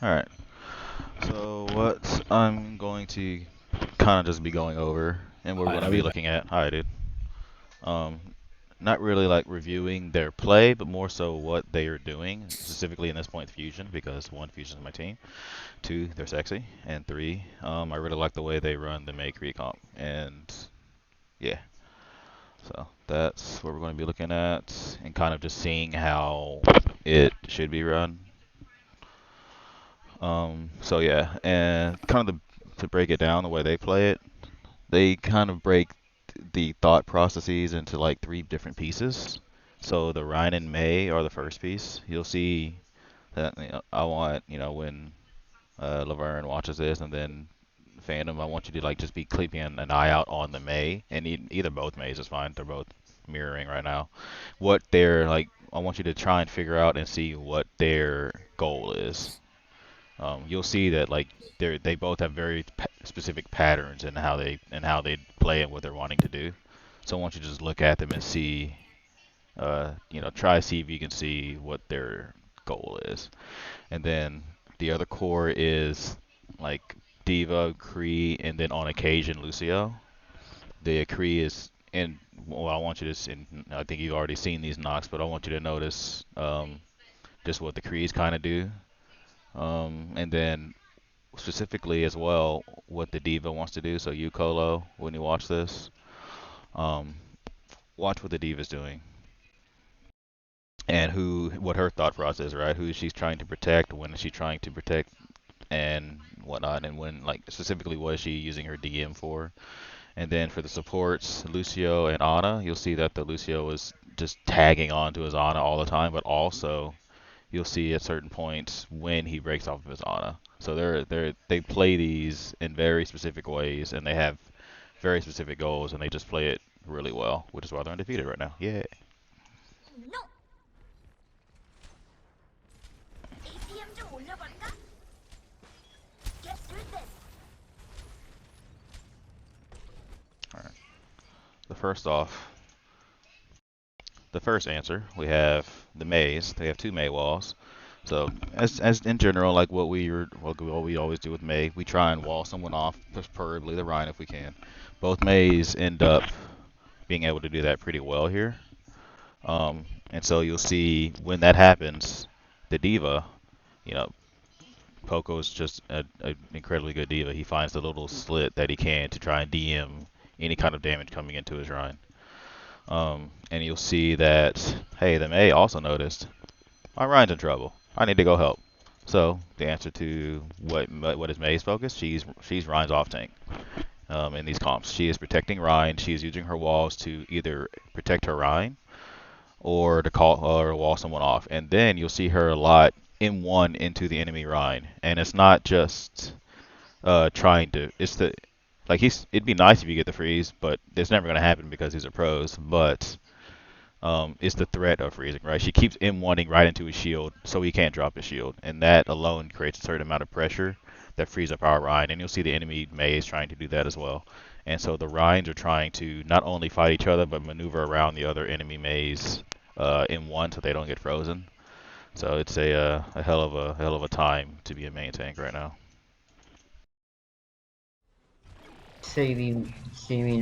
Alright, so what I'm going to kind of just be going over, and we're Hi, going to be everybody. looking at, hi dude, um, not really like reviewing their play, but more so what they are doing, specifically in this point Fusion, because one, Fusion is my team, two, they're sexy, and three, I really like the way they run the Make recomp, and yeah, so that's what we're going to be looking at, and kind of just seeing how it should be run. So yeah, and kind of to break it down the way they play it, they kind of break the thought processes into like three different pieces. So the Ryan and May are the first piece. You'll see that I want when Laverne watches this, and then fandom, I want you to like just be keeping an eye out on the May, and either both Mays is fine. They're both mirroring right now. What they're like, I want you to try and figure out and see what their goal is. You'll see that like they both have very specific patterns in how they play and what they're wanting to do. So I want you to just look at them and see, try to see if you can see what their goal is. And then the other core is like Diva, Kree, and then on occasion Lucio. The Kree is and well, I want you to. And I think you've already seen these knocks, but I want you to notice just what the Krees kind of do. And then specifically as well what the diva wants to do. So you, Colo, when you watch this, um, watch what the diva's doing and what her thought process, right? Who she's trying to protect, when is she trying to protect, and whatnot, and when like specifically what is she using her DM for? And then for the supports, Lucio and Ana, you'll see that the Lucio is just tagging on to his Ana all the time, but also you'll see at certain points when he breaks off of his Ana. So they play these in very specific ways, and they have very specific goals, and they just play it really well, which is why they're undefeated right now. Yeah. No. APM 좀 올려볼까? Get through this. All right. The first off, the first answer we have the maze. They have two May walls. So as in general, like what we always do with May, we try and wall someone off, preferably the Rhine if we can. Both Mays end up being able to do that pretty well here. And so you'll see when that happens, the diva, you know, Poco's just a incredibly good diva. He finds the little slit that he can to try and DM any kind of damage coming into his Rhine. And you'll see that, hey, the May also noticed, my Rhine's in trouble. I need to go help. So the answer to what is May's focus? She's Rhine's off tank. In these comps, she is protecting Rhine. She is using her walls to either protect her Rhine or to call or wall someone off. And then you'll see her a lot M1 into the enemy Rhine. And it's not just trying to. It's the like he's. It'd be nice if you get the freeze, but it's never going to happen because these are pros. But it's the threat of freezing, right? She keeps M1ing right into his shield, so he can't drop his shield, and that alone creates a certain amount of pressure that frees up our Rhine. And you'll see the enemy Maze trying to do that as well. And so the Rhines are trying to not only fight each other, but maneuver around the other enemy Maze in one, so they don't get frozen. So it's a hell of a time to be a main tank right now. So you mean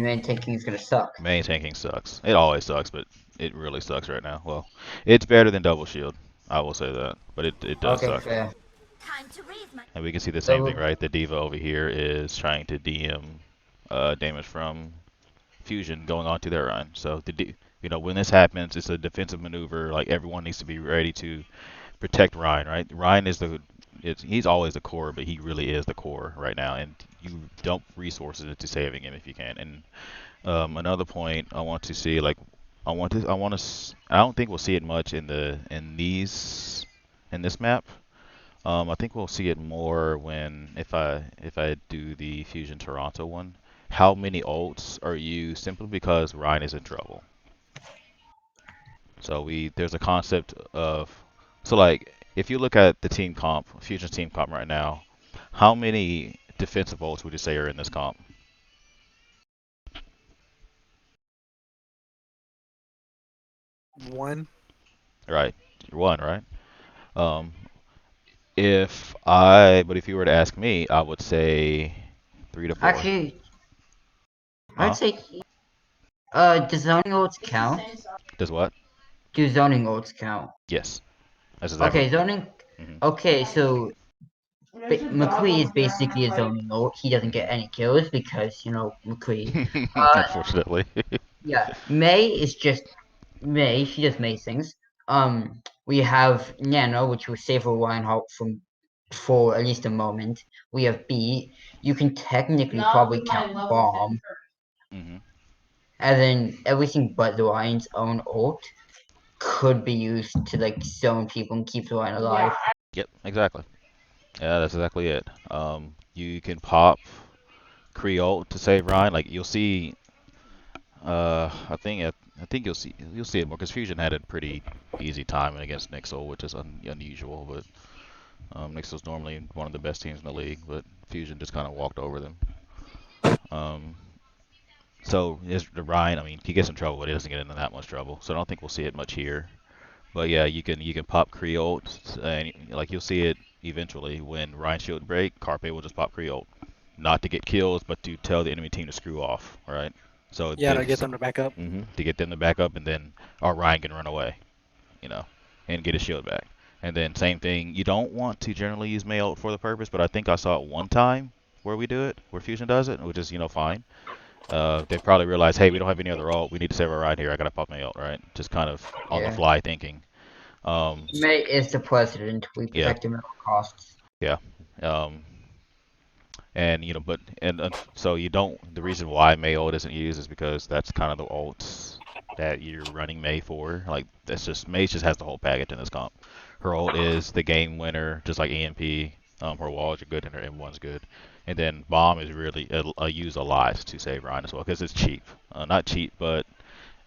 main tanking is gonna suck? Main tanking sucks. It always sucks, but it really sucks right now. Well, it's better than double shield. I will say that, but it does Okay, suck. fair. Time to raise my. And we can see the same thing, So right? The diva over here is trying to DM damage from fusion going on to their run. So when this happens, it's a defensive maneuver. Like everyone needs to be ready to protect Ryan, right? Ryan is he's always the core, but he really is the core right now, and you dump resources into saving him if you can. And another point I want to see, like, I don't think we'll see it much in this map. I think we'll see it more if I do the Fusion Toronto one. How many ults are used simply because Ryan is in trouble? So there's a concept of so like if you look at the team comp, Fusion's team comp right now, how many defensive ults would you say are in this comp? One. Right, one, right? Um, But if you were to ask me, I would say 3 to 4. Actually, Huh? I'd say, does zoning oats count? Does what? Do zoning oats count? Yes. That's exactly. Okay, zoning. Hmm. Okay, so McCree is basically a zoning oat. He doesn't get any kills because McCree. Unfortunately. Yeah, May is just May. She just May things. We have Nano, which will save Reinhardt from for at least a moment. We have B. You can technically probably count Bomb, Hmm. and then everything but the Ryan's own ult could be used to like zone people and keep the Ryan alive. Yep, exactly. Yeah, that's exactly it. You can pop Creole to save Ryan. Like you'll see. I think you'll see it more because Fusion had a pretty easy time against Nixel, which is unusual. But Nixel's normally one of the best teams in the league, but Fusion just kind of walked over them. Um, so is the Ryan. I mean, he gets in trouble, but he doesn't get into that much trouble. So I don't think we'll see it much here. But yeah, you can pop Creole, and like you'll see it eventually when Ryan shield break. Carpe will just pop Creole, not to get kills, but to tell the enemy team to screw off. Right. So Yeah, to get them to back up. to get them to back up, and then Ryan can run away, you know, and get his shield back. And then same thing. You don't want to generally use Mail for the purpose, but I think I saw it one time where we do it, where Fusion does it, which is fine. They probably realized, hey, we don't have any other ult. We need to save our ride here. I gotta pop my ult, right? Just kind of on the Yeah, fly thinking. Um, May is the president. We yeah, protect him at all costs. yeah. Um, and but so you don't. The reason why May ult isn't used is because that's kind of the ults that you're running May for. Like that's just May just has the whole package in this comp. Her ult is the game winner, just like EMP. Her walls are good and her M1's good. And then bomb is really used a lot to save Ryan as well because it's cheap. Not cheap, but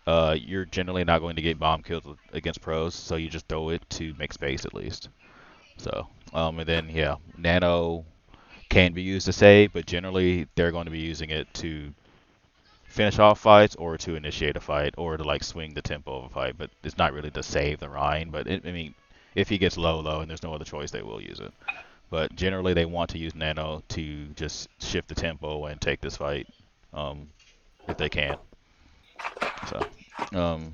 you're generally not going to get bomb kills against pros, so you just throw it to make space at least. So, and then yeah, Nano can be used to save, but generally they're going to be using it to finish off fights or to initiate a fight or to like swing the tempo of a fight. But it's not really to save the Rhine. But I mean, if he gets low and there's no other choice, they will use it. But generally they want to use Nano to just shift the tempo and take this fight, um, if they can. So, um,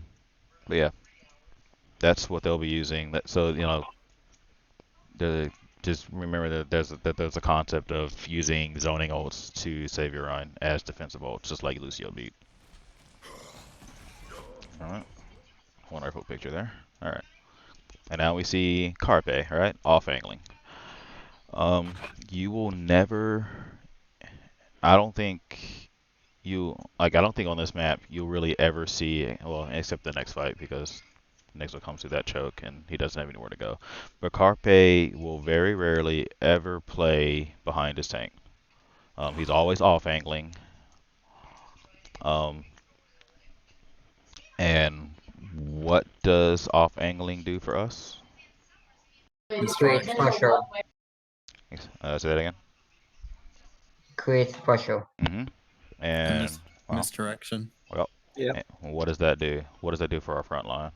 but yeah, that's what they'll be using. So the just remember that there's a concept of using zoning ults to save your run as defensive ults, just like Lucio beat. All right, wonderful picture there. All right, and now we see Carpe, right, off angling. You will never. I don't think I don't think on this map you'll really ever see, well, except the next fight because next will come through that choke and he doesn't have anywhere to go. But Carpe will very rarely ever play behind his tank. He's always off angling. Um, and what does off angling do for us? Creates Misdirection. pressure. Say that again. Creates pressure. Hmm. And And well, misdirection. well, Yep. what does that do? What does that do for our front line?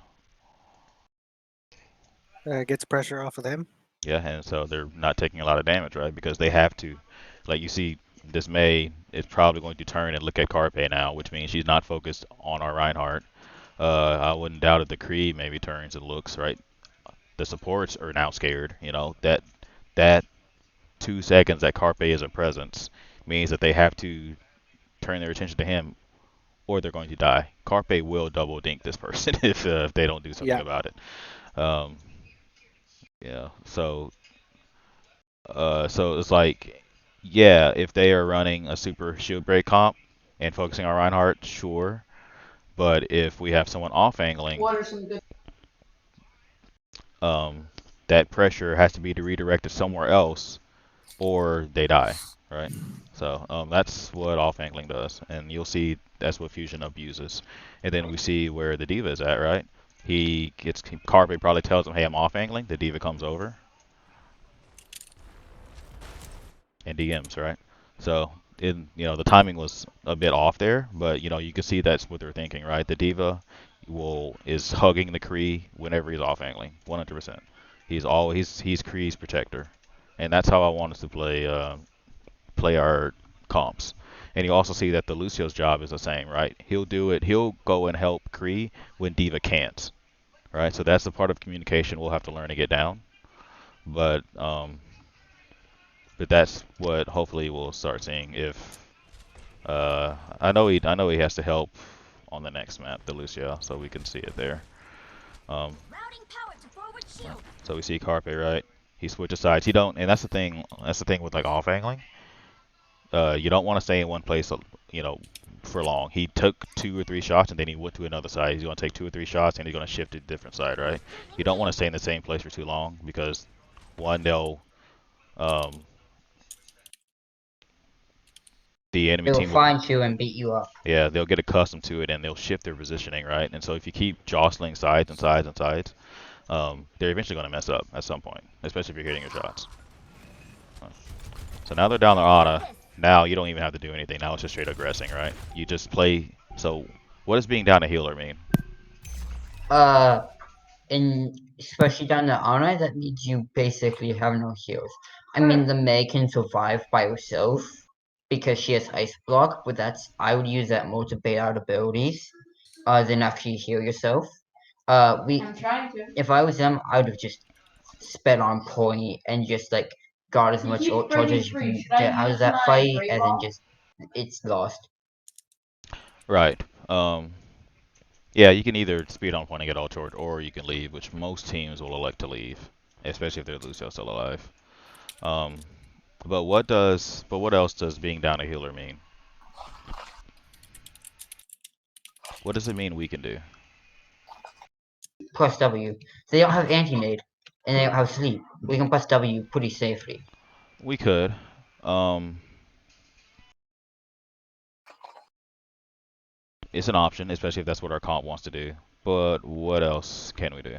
Gets pressure off of them. Yeah, and so they're not taking a lot of damage, right? Because they have to. Like you see, this May is probably going to turn and look at Carpe now, which means she's not focused on our Reinhardt. I wouldn't doubt if the Creed maybe turns and looks, right? The supports are now scared. That 2 seconds that Carpe is a presence means that they have to turn their attention to him or they're going to die. Carpe will double dink this person if they don't do something Yeah. about it. Um, yeah, so it's like, yeah, if they are running a super shield break comp and focusing on Reinhardt, sure. But if we have someone off angling, um, that pressure has to be redirected somewhere else, or they die, right? So that's what off angling does, and you'll see that's what Fusion abuses. And then we see where the diva is at, right? He gets Carpe probably tells him, "Hey, I'm off angling." The diva comes over and DMs, right? So the timing was a bit off there, but you can see that's what they're thinking, right? The diva is hugging the Kree whenever he's off angling, 100%. He's Kree's protector, and that's how I want us to play our comps. And you also see that the Lucio's job is the same, right? He'll do it. He'll go and help Kree when Diva can't, right? So that's the part of communication we'll have to learn to get down. But that's what hopefully we'll start seeing if I know he has to help on the next map, the Lucio, so we can see it there. Routing power to forward shield. So we see Carpe, right? He switches sides. He don't, and that's the thing. That's the thing with like off angling. You don't want to stay in one place, you know, for long. He took 2 or 3 shots and then he went to another side. He's going to take 2 or 3 shots and he's going to shift to a different side, right? You don't want to stay in the same place for too long because one, um, the enemy They will team will, find you and beat you up. yeah, they'll get accustomed to it and they'll shift their positioning, right? And so if you keep jostling sides and sides and sides, they're eventually going to mess up at some point, especially if you're hitting your shots. So now they're down the Ana. Now you don't even have to do anything. Now it's just straight aggressing, right? You just play. So what does being down a healer mean? And especially down the Ana, that means you basically have no heals. I mean, the Mei can survive by herself because she has Ice Block, but I would use that more to bait out abilities, than actually heal yourself. I'm trying to. If I was them, I would have just sped on point and just like got as much ult charge as you can get out of that fight, and then just it's lost. Right. Yeah, you can either speed on point and get all charge, or you can leave, which most teams will elect to leave, especially if their Lucio still alive. Um, but what else does being down a healer mean? What does it mean we can do? Plus W. They don't have anti-nade, and they don't have sleep. We can press W pretty safely. We could. It's an option, especially if that's what our comp wants to do. But what else can we do?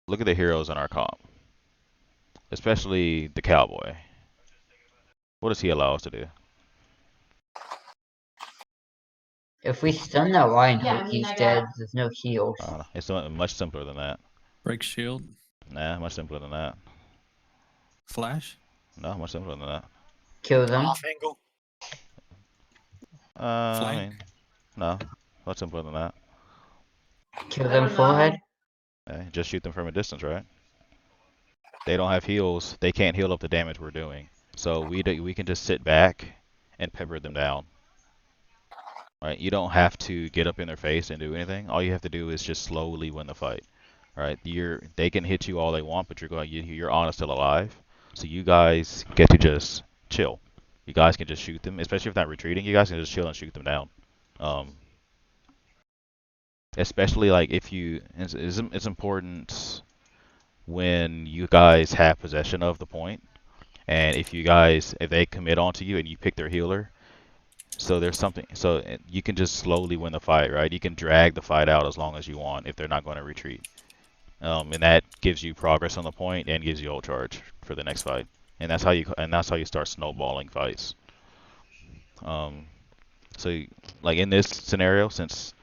Look at the heroes in our comp, especially the cowboy. What does he allow us to do? If we stun that Lion Hook, he's dead. There's no heals. It's much simpler than that. Break shield. Nah, much simpler than that. Flash. No, much simpler than that. Kill them. Off angle. I mean, no, much simpler than that. Kill them forehead. Just shoot them from a distance, right? They don't have heals. They can't heal up the damage we're doing. So we can just sit back and pepper them down. Right? You don't have to get up in their face and do anything. All you have to do is just slowly win the fight. Right? They can hit you all they want, but you're Ana still alive. So you guys get to just chill. You guys can just shoot them, especially if they're not retreating. You guys can just chill and shoot them down. Especially like if it's important when you guys have possession of the point, and if they commit onto you and you pick their healer, so there's something, so you can just slowly win the fight, right? You can drag the fight out as long as you want if they're not going to retreat, and that gives you progress on the point and gives you ult charge for the next fight, and that's how you start snowballing fights. So like in this scenario, since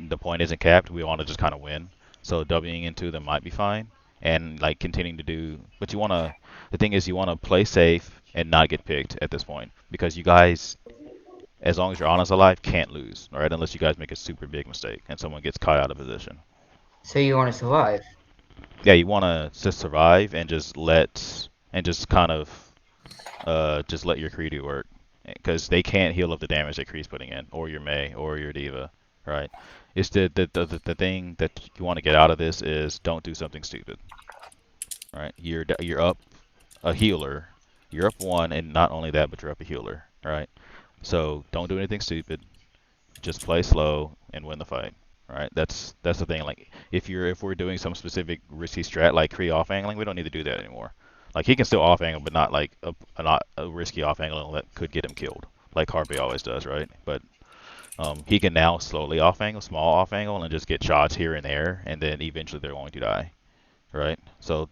the point isn't capped, we want to just kind of win. So Wing into them might be fine, and like continuing to do. But the thing is, you want to play safe and not get picked at this point, because you guys, as long as your Ana's alive, can't lose, all right? Unless you guys make a super big mistake and someone gets caught out of position. So you want to survive? Yeah, you want to just survive and just kind of just let your Kree do work, because they can't heal up the damage that Kree's putting in, or your Mei, or your Diva, right? It's the thing that you want to get out of this is don't do something stupid. Right? You're up a healer. You're up 1, and not only that, but you're up a healer. Right? So don't do anything stupid. Just play slow and win the fight. Right? That's the thing. Like if we're doing some specific risky strat like Kree off angling, we don't need to do that anymore. Like he can still off angle, but not like a risky off angle that could get him killed, like Harvey always does, right? But he can now slowly off angle, small off angle, and just get shots here and there, and then eventually they're going to die, right? So,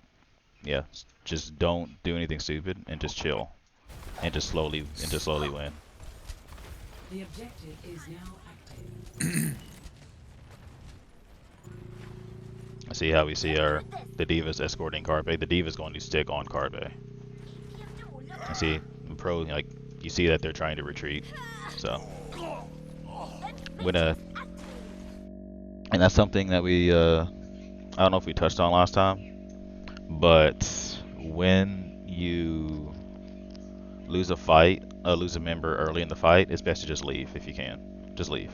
yeah, just don't do anything stupid and just chill, and just slowly win. The objective is now active. See how we see the divas escorting Carpe. The diva's going to stick on Carpe. And see, pro, like, you see that they're trying to retreat. So, when and that's something that we, I don't know if we touched on last time, but when you lose a fight, lose a member early in the fight, it's best to just leave if you can. Just leave.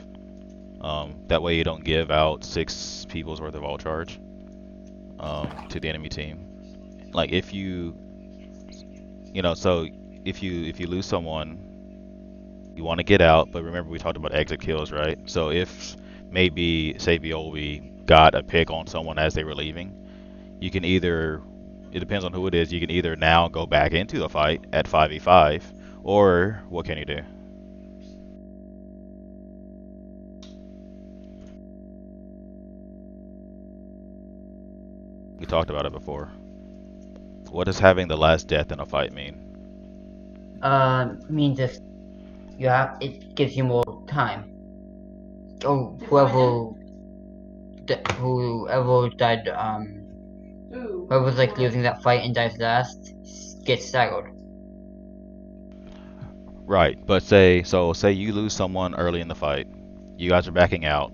That way you don't give out 6 people's worth of all charge to the enemy team. Like if you, so if you lose someone, you want to get out, but remember we talked about exit kills, right? So if maybe say Violi got a pick on someone as they were leaving, you can either, it depends on who it is, you can either now go back into the fight at 5v5, or what can you do? We talked about it before. What does having the last death in a fight mean? Means if you have, it gives you more time. Or whoever died, whoever's like losing that fight and dies last gets staggered. Right, but say you lose someone early in the fight, you guys are backing out,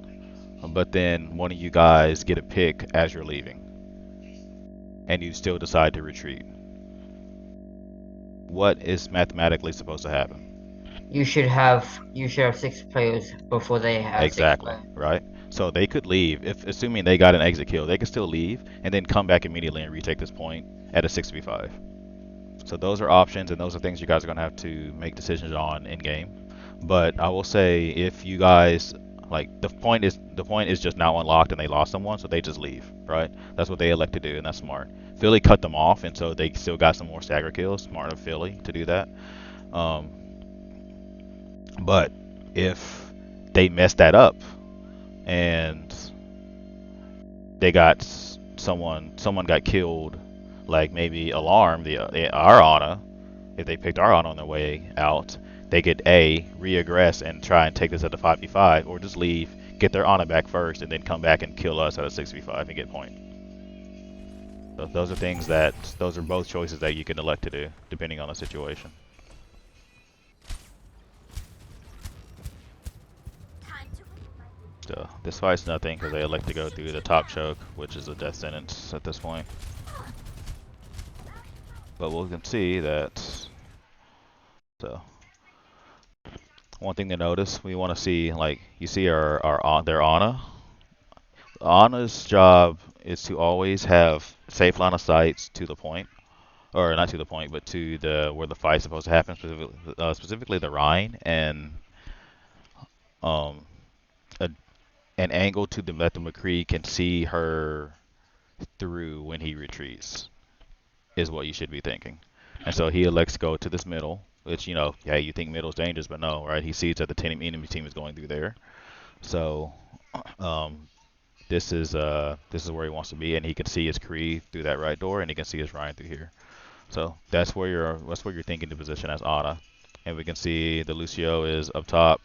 but then one of you guys get a pick as you're leaving, and you still decide to retreat. What is mathematically supposed to happen? You should have 6 players before they have 6 Exactly, players. right? So they could leave, if assuming they got an exit kill, they could still leave and then come back immediately and retake this point at a 6v5. So those are options, and those are things you guys are gonna have to make decisions on in game. But I will say, if you guys like, the point is just now unlocked and they lost someone, so they just leave, right? That's what they elect to do, and that's smart. Philly cut them off, and so they still got some more stagger kills. Smart of Philly to do that. Um, but if they mess that up and they got someone got killed, like maybe Alarm, our Ana, if they picked our Ana on their way out, they could reaggress and try and take this at the 5v5, or just leave, get their Ana back first, and then come back and kill us at a 6v5 and get point. So those are both choices that you can elect to do, depending on the situation. So this fight's nothing, because they elect to go through the top choke, which is a death sentence at this point. But we can see that, so one thing to notice, we want to see, like, you see their Ana. Ana's job is to always have safe line of sight to the point, or not to the point, but to the where the fight's supposed to happen, specifically the Rhine, and um, an angle to that the McCree can see her through when he retreats is what you should be thinking. And so he elects to go to this middle, which, yeah, you think middle's dangerous, but no, right? He sees that the enemy team is going through there. So this is where he wants to be, and he can see his Kree through that right door, and he can see his Ryan through here. So that's where you're thinking the position as Ana. And we can see the Lucio is up top,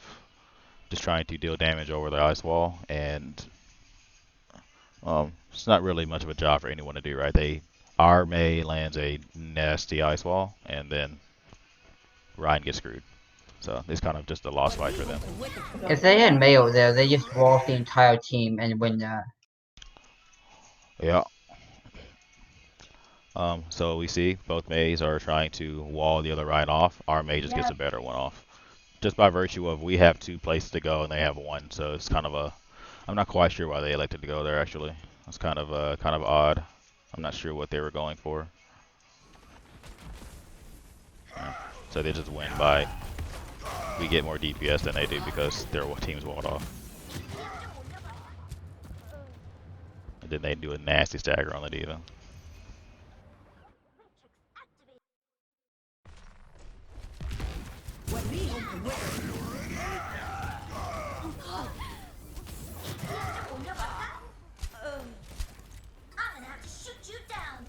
just trying to deal damage over the ice wall, and it's not really much of a job for anyone to do, right? Our May lands a nasty ice wall, and then Ryan gets screwed. So it's kind of just a lost fight for them. If they had Mayo there, they just wall off the entire team and win that. Yeah. So we see both Mays are trying to wall the other Ryan off. Our May just gets a better one off, just by virtue of we have 2 places to go and they have 1. So it's kind of I'm not quite sure why they elected to go there actually. It's kind of odd. I'm not sure what they were going for. So they just win by, we get more DPS than they do because their team's walled off. And then they do a nasty stagger on the diva. I'm gonna have to shoot you down.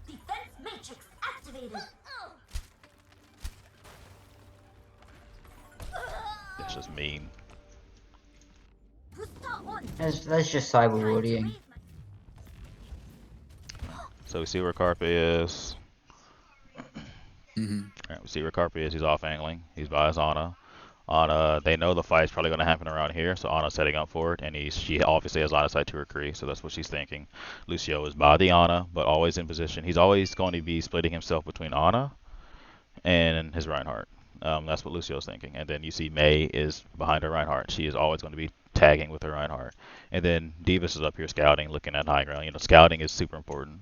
Defense matrix activated. It's just mean. Booster on. That's just Time to cyberbullying. raise my... So we see where Carpe is. Mm-hmm. Alright, we see where Carpe is. He's off angling. He's by his Ana. Ana, they know the fight's probably going to happen around here, so Ana's setting up for it, and she obviously has line of sight to her Kree, so that's what she's thinking. Lucio is by the Ana, but always in position. He's always going to be splitting himself between Ana and his Reinhardt. That's what Lucio's thinking. And then you see May is behind her Reinhardt. She is always going to be tagging with her Reinhardt. And then Divas is up here scouting, looking at high ground. You know, scouting is super important.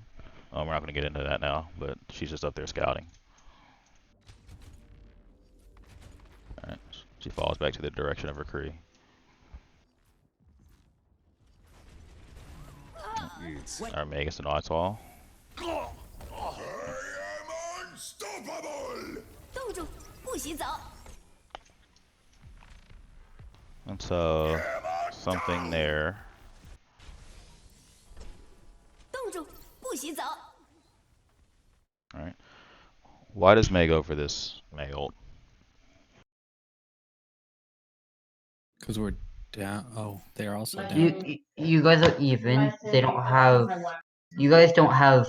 We're not going to get into that now, but she's just up there scouting. Alright, she falls back to the direction of her Kree. Our May gets the Nightfall. Unstoppable! 冻住，不许走！ And so, something there. 冻住，不许走！ Alright. Why does May go for this May ult? Because we're down. Oh, they're also down. You guys are even. They don't have. You guys don't have.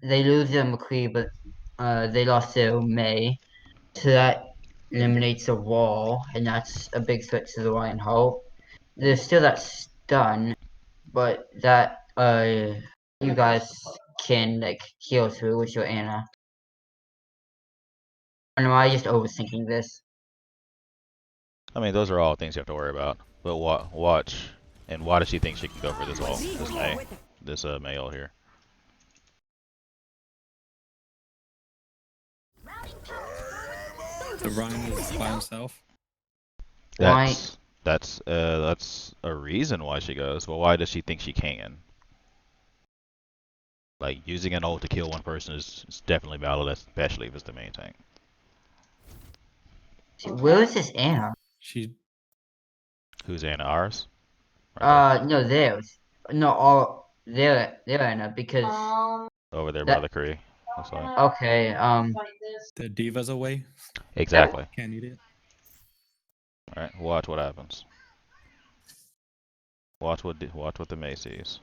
They lose their McCree, but they lost their May, so that eliminates a wall, and that's a big threat to the Reinhardt. There's still that stun, but that you guys can like heal through with your Ana. Or am I just overthinking this? I mean, those are all things you have to worry about. But watch. And why does she think she can go for this ult? This May. This May ult here. Routing power forward. The Ryan is by himself. Why? That's a reason why she goes. Well, why does she think she can? Like, using an ult to kill one person is definitely valid, especially if it's the main tank. Where is this Ana? She. Who's Ana? Ours? Right No, theirs. No, all their Ana because there. Over there by that. the Kree. Looks like. Okay. The Diva's away. Exactly. Can't eat it. Alright, watch what happens. Watch what the May sees.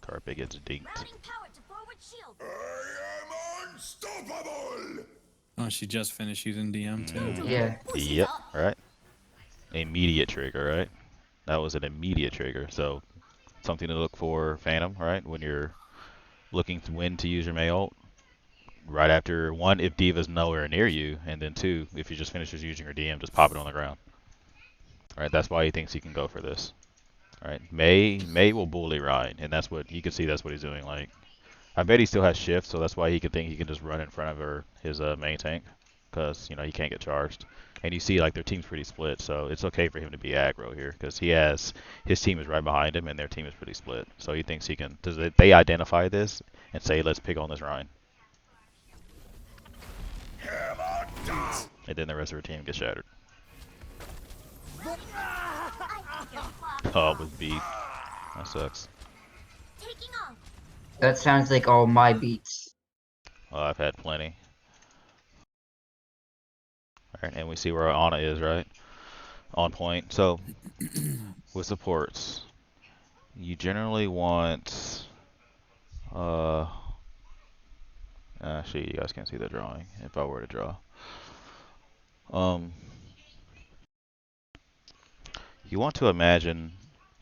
Carpe gets dinked. Routing power to forward shield. I am unstoppable! Oh, she just finished using DM too. Yeah. Yep, right. Immediate trigger, right? That was an immediate trigger. So something to look for, Phantom, right? When you're looking to when to use your May ult. Right after one, if Diva's nowhere near you, and then two, if you just finishes using your DM, just pop it on the ground. All right, that's why he thinks he can go for this. All right, May will bully Ryan, and that's what you can see. That's what he's doing. Like, I bet he still has shift, so that's why he could think he can just run in front of his main tank, because you know he can't get charged. And you see like their team's pretty split, so it's okay for him to be aggro here, because his team is right behind him, and their team is pretty split. So he thinks he can. Does they identify this and say, let's pick on this Ryan? And then the rest of her team gets shattered. Oh, with beat. That sucks. Taking off. That sounds like all my beats. Well, I've had plenty. Alright, and we see where Ana is, right? On point. So, with supports, you generally want... Actually, you guys can't see the drawing, if I were to draw. You want to imagine...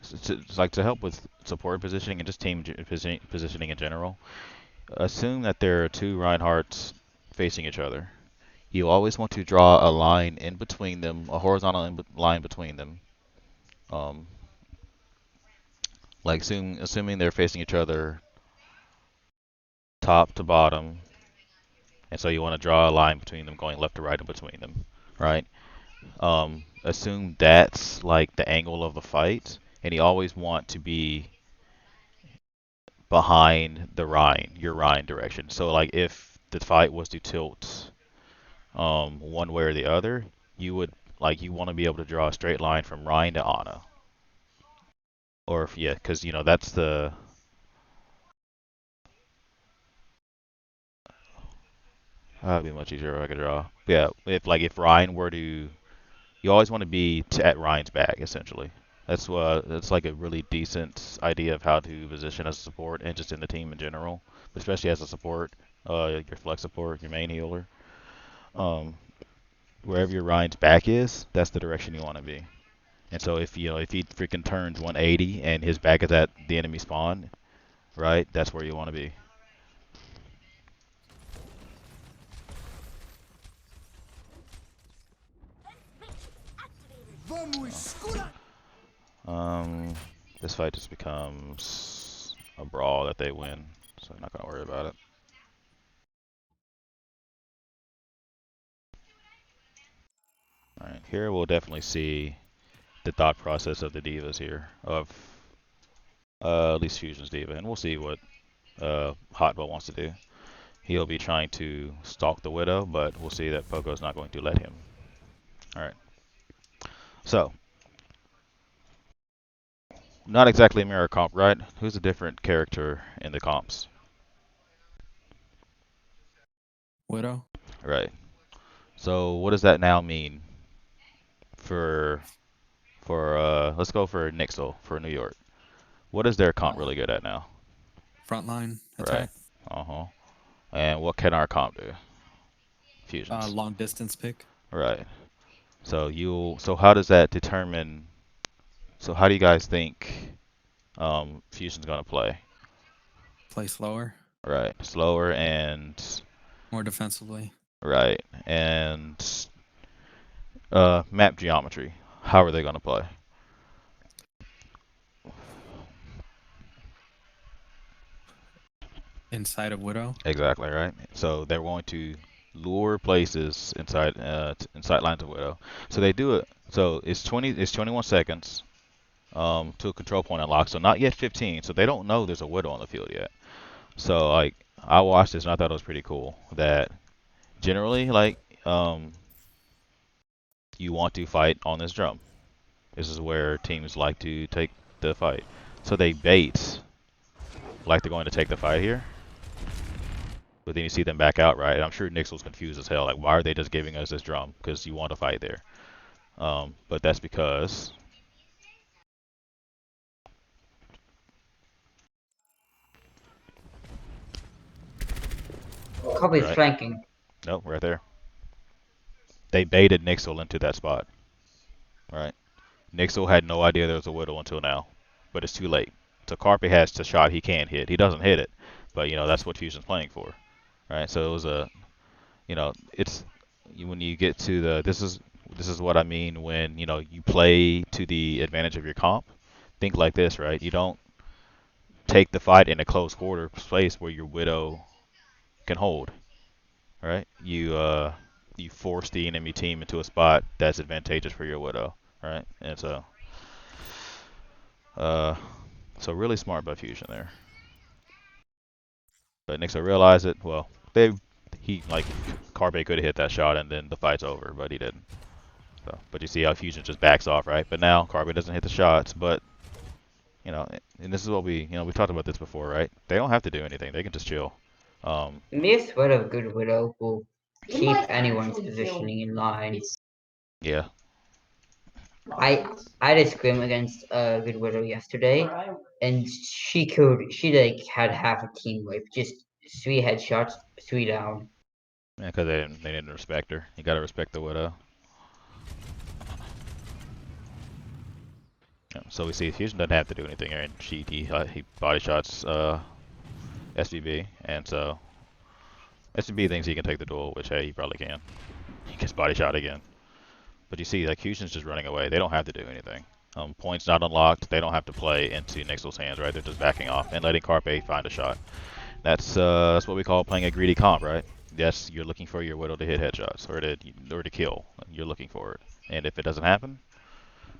It's like to help with support positioning and just team positioning in general. Assume that there are two Reinhardts facing each other. You always want to draw a line in between them, a horizontal line between them. Like assuming they're facing each other top to bottom, and so you want to draw a line between them going left to right in between them, right? Assume that's like the angle of the fight, and you always want to be behind the Rhine, your Rhine direction. So like if the fight was to tilt one way or the other, you would you want to be able to draw a straight line from Rhine to Ana. Or if yeah, because you know that's the That'd be much easier if I could draw. But yeah, if Ryan were to, you always want to be at Ryan's back essentially. That's like a really decent idea of how to position as a support and just in the team in general, but especially as a support, your flex support, your main healer. Um, Wherever your Ryan's back is, that's the direction you want to be. And so if he freaking turns 180 and his back is at the enemy spawn, right? That's where you want to be. Um, this fight just becomes a brawl that they win, so I'm not gonna worry about it. All right, here we'll definitely see the thought process of the divas here, of at least Fusion's diva, and we'll see what Hotbo wants to do. He'll be trying to stalk the Widow, but we'll see that Poco's not going to let him. All right, so not exactly a mirror comp, right? Who's a different character in the comps? Widow. Right. So what does that now mean for let's go for Nixel for New York. What is their comp really good at now? Frontline Right. attack. Uh-huh. And what can our comp do? Fusions. Long distance pick. Right. So how does that determine, so how do you guys think Fusion's gonna play? Play slower. Right. Slower and More defensively. right. And map geometry. How are they gonna play? Inside of Widow. Exactly, right? So they're going to lure places inside lines of Widow. So they do it. So it's 21 seconds to a control point unlock. So not yet 15. So they don't know there's a Widow on the field yet. So like I watched this and I thought it was pretty cool that generally like you want to fight on this drum. This is where teams like to take the fight. So they bait like they're going to take the fight here. But then you see them back out, right? And I'm sure Nix was confused as hell. Like, why are they just giving us this drum? Because you want to fight there. But that's because Kobe's right. flanking. Nope, right there. They baited Nixel into that spot, right? Nixel had no idea there was a Widow until now, but it's too late. So Carpe has the shot he can hit. He doesn't hit it, but that's what Fusion's playing for, right? So it was it's when you get to this is what I mean when you play to the advantage of your comp. Think like this, right? You don't take the fight in a close quarter place where your Widow can hold, right? You force the enemy team into a spot that's advantageous for your Widow, right? And uh, so really smart by Fusion there. But Nixo realized it. Well, he like Carpe could have hit that shot and then the fight's over, but he didn't. So, but you see how Fusion just backs off, right? But now Carpe doesn't hit the shots, but and this is what we talked about this before, right? They don't have to do anything; they can just chill. Mere sweat of good Widow will keep anyone's positioning in line. Yeah, I did scrim against Good Widow yesterday, and she like had half a team wipe, just 3 headshots, 3 down. because they didn't respect her. You gotta respect the Widow. Yeah, so we see Fusion doesn't have to do anything here, and he body shots SVB, and so SVB thinks he can take the duel, which hey, he probably can. He gets body shot again. But you see, like Fusion's just running away. They don't have to do anything. Points not unlocked. They don't have to play into Nixel's hands, right? They're just backing off and letting Carpe find a shot. That's what we call playing a greedy comp, right? Yes, you're looking for your Widow to hit headshots or to kill. You're looking for it, and if it doesn't happen,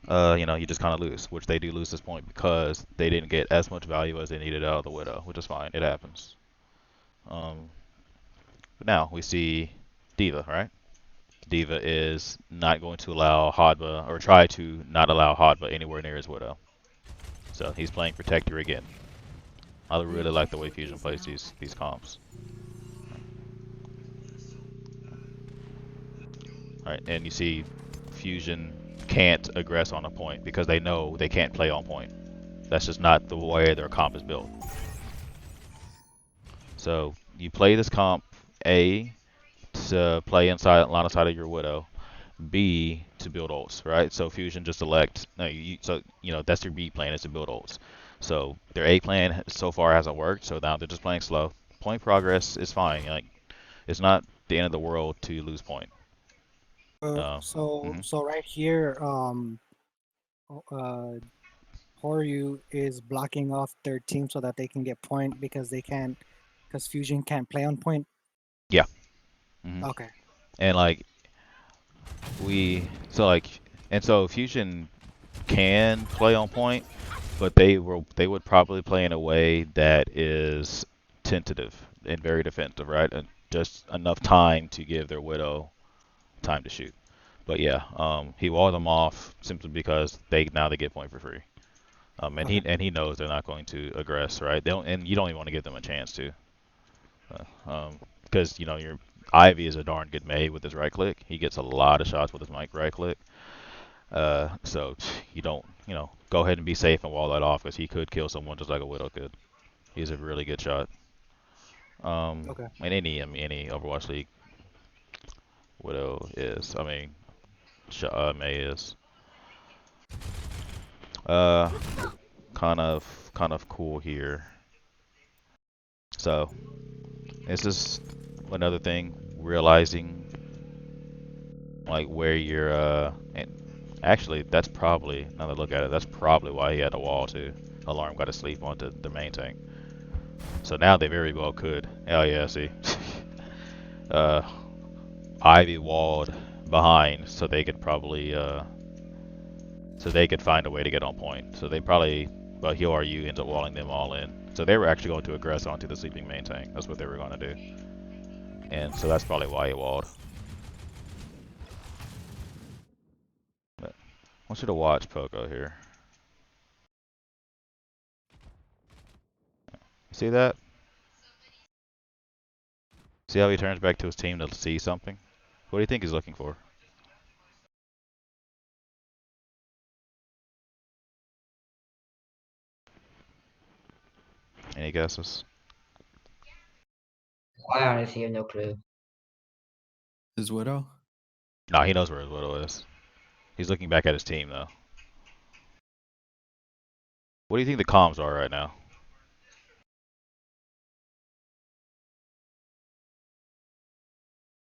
you just kind of lose, which they do lose this point because they didn't get as much value as they needed out of the Widow, which is fine. It happens. But now we see Diva, right? Diva is not going to allow Hodva, or try to not allow Hodva anywhere near his Widow. So he's playing Protector again. I really like the way Fusion plays these comps. right? And you see Fusion can't aggress on a point because they know they can't play on point. That's just not the way their comp is built. So you play this comp A to play inside line of sight of your Widow, B to build ults, right? So Fusion just elect. No, so you know that's their B plan is to build ults. So their A plan so far hasn't worked. So now they're just playing slow. Point progress is fine. Like it's not the end of the world to lose point. So Mhm. so right here, uh, Horyu is blocking off their team so that they can get point because they can't, because Fusion can't play on point. Yeah. Mhm. Okay. And like so Fusion can play on point, but they would probably play in a way that is tentative and very defensive, right? And just enough time to give their Widow time to shoot. But yeah, he walled them off simply because now they get point for free. And Okay. he knows they're not going to aggress, right? They don't, and you don't even want to give them a chance to, because you know your Ivy is a darn good Mei with his right click. He gets a lot of shots with his mic right click. So you don't, go ahead and be safe and wall that off because he could kill someone just like a Widow could. He's a really good shot. Okay. In any Overwatch League, Widow is. I mean, Mei is. Uh, kind of cool here. So this is another thing, realizing like where you're and actually that's probably now that I look at it, that's probably why he had a wall too. Alarm got to sleep onto the main tank. So now they very well could. Oh yeah, see. uh Ivy walled behind so they could probably so they could find a way to get on point. So they probably well he or you ends up walling them all in. So they were actually going to aggress onto the sleeping main tank. That's what they were going to do. And so that's probably why he walled. But I want you to watch Poco here. See that? See how he turns back to his team to see something? What do you think he's looking for? Any guesses? I honestly have no clue. His widow? No, he knows where his widow is. He's looking back at his team though. What do you think the comms are right now?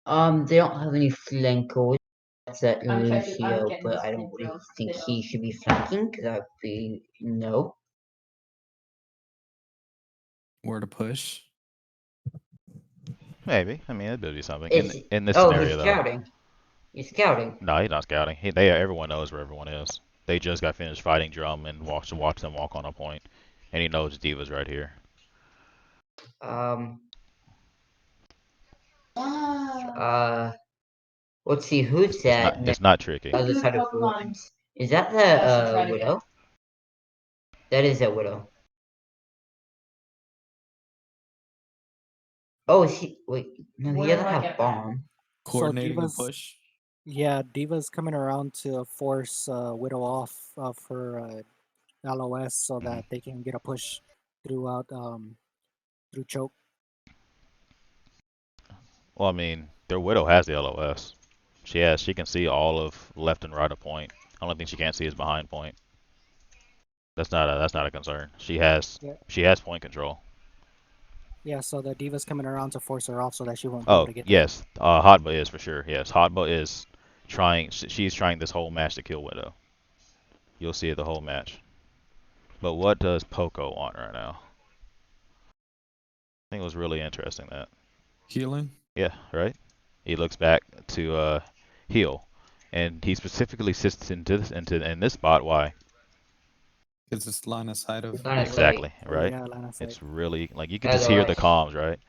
They don't have any flankers except Lucio, but I don't really think he should be flanking because that would be no. Where to push? Maybe. I mean, it'd be something. It's In this oh, he's scenario though. scouting. He's scouting. No, he's not scouting. Everyone knows where everyone is. They just got finished fighting Drum and watch them walk on a point, and he knows Diva's right here. Let's see who's that. It's not tricky. Other side of ruins. Is that the widow? That is a widow. Oh, wait, no, he doesn't have bomb. Coordinating a Diva's push? yeah, Diva's coming around to force Widow off of her LOS so Mhm. that they can get a push throughout through choke. Well, I mean, their widow has the LOS. She can see all of left and right of point. Only thing she can't see is behind point. That's not a concern. Yeah. She has point control. Yeah, so the Diva's coming around to force her off so that she won't be able Oh to get there. yes, Hotba is for sure. Yes, Hotba is trying. She's trying this whole match to kill Widow. You'll see it the whole match. But what does Poco want right now? I think it was really interesting that. Healing? Yeah, right. He looks back to heal, and he specifically sits in this spot. Why? It's this line of sight of Line of Widow. sight. Exactly, right? Yeah, line of sight. It's really like you can just hear the LOS. comms, right?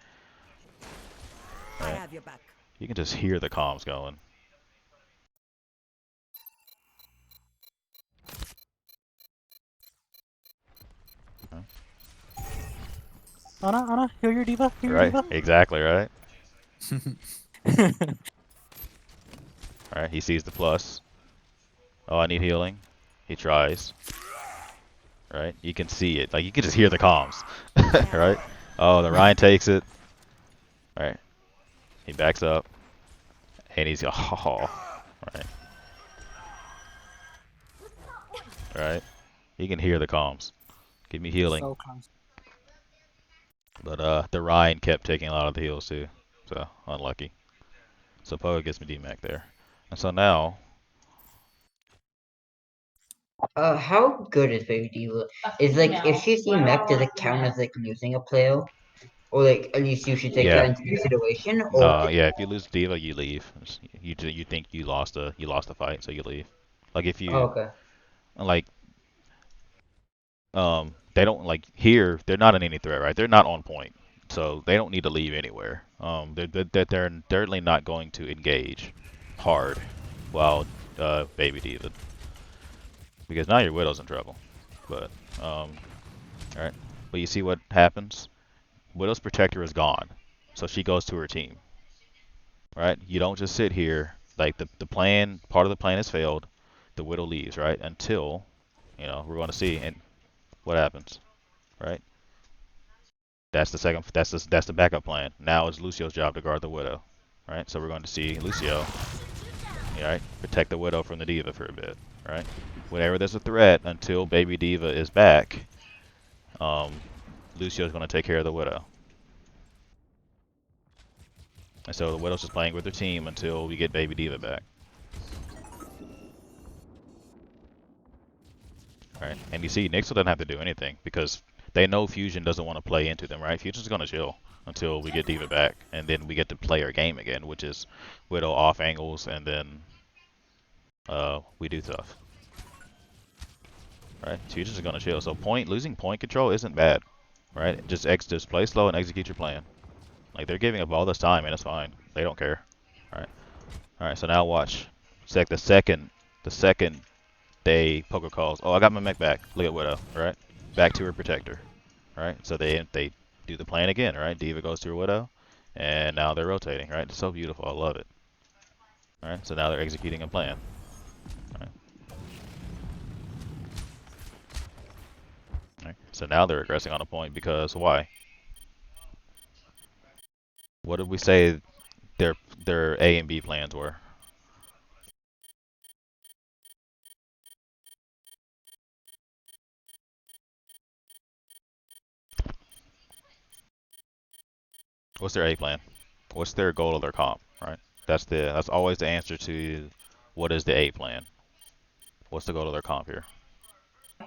I Right. have your back. You can just hear the comms going. Ana, heal your Diva, heal your Right? Diva. Exactly, right? All Alright, he sees the plus. Oh, I need healing. He tries. Right? You can see it. Like, you can just hear the comms. Right? Oh, the Ryan takes it. Right? He backs up. And he's... Oh. Right? Right? You can hear the comms. Give me healing. So close. But the Ryan kept taking a lot of the heals too. So, unlucky. So Pogo gets me DMAC there. And so now... How good is Baby Diva? Is like if she's mech, does it count as like losing a player, or like at least you should take that Yeah. into consideration? Or Yeah, if you lose Diva, you leave. You think you lost a fight, so you leave. Like if oh, you okay, like they don't like here, they're not in any threat, right? They're not on point. So they don't need to leave anywhere. They're certainly not going to engage hard while Baby Diva, because now your Widow's in trouble. But alright. But you see what happens? Widow's protector is gone. So she goes to her team. Right? You don't just sit here. Like the plan, part of the plan has failed. The Widow leaves, right? Until, we're going to see and what happens, right? That's the second. That's the backup plan. Now it's Lucio's job to guard the Widow, right? So we're going to see Lucio, right, protect the Widow from the Diva for a bit, right? Whenever there's a threat, until Baby Diva is back, Lucio's going to take care of the Widow. And so the Widow's just playing with her team until we get Baby Diva back. Alright, and you see, Nixel doesn't have to do anything because they know Fusion doesn't want to play into them, right? Fusion's going to chill until we get Diva back, and then we get to play our game again, which is Widow off angles, and then we do stuff. Right? Fusion's going to chill. So losing point control isn't bad, right? Just play slow and execute your plan. Like, they're giving up all this time, and it's fine. They don't care. Alright, so now watch. The second they Poker calls, oh, I got my mech back. Look at Widow, right? Back to her protector, right? So they do the plan again, right? Diva goes to her Widow, and now they're rotating, right? It's so beautiful. I love it. All right, so now they're executing a plan. All right. So now they're aggressing on a point because why? What did we say their A and B plans were? What's their A plan? What's their goal of their comp, right? That's always the answer to what is the A plan. What's the goal of their comp here?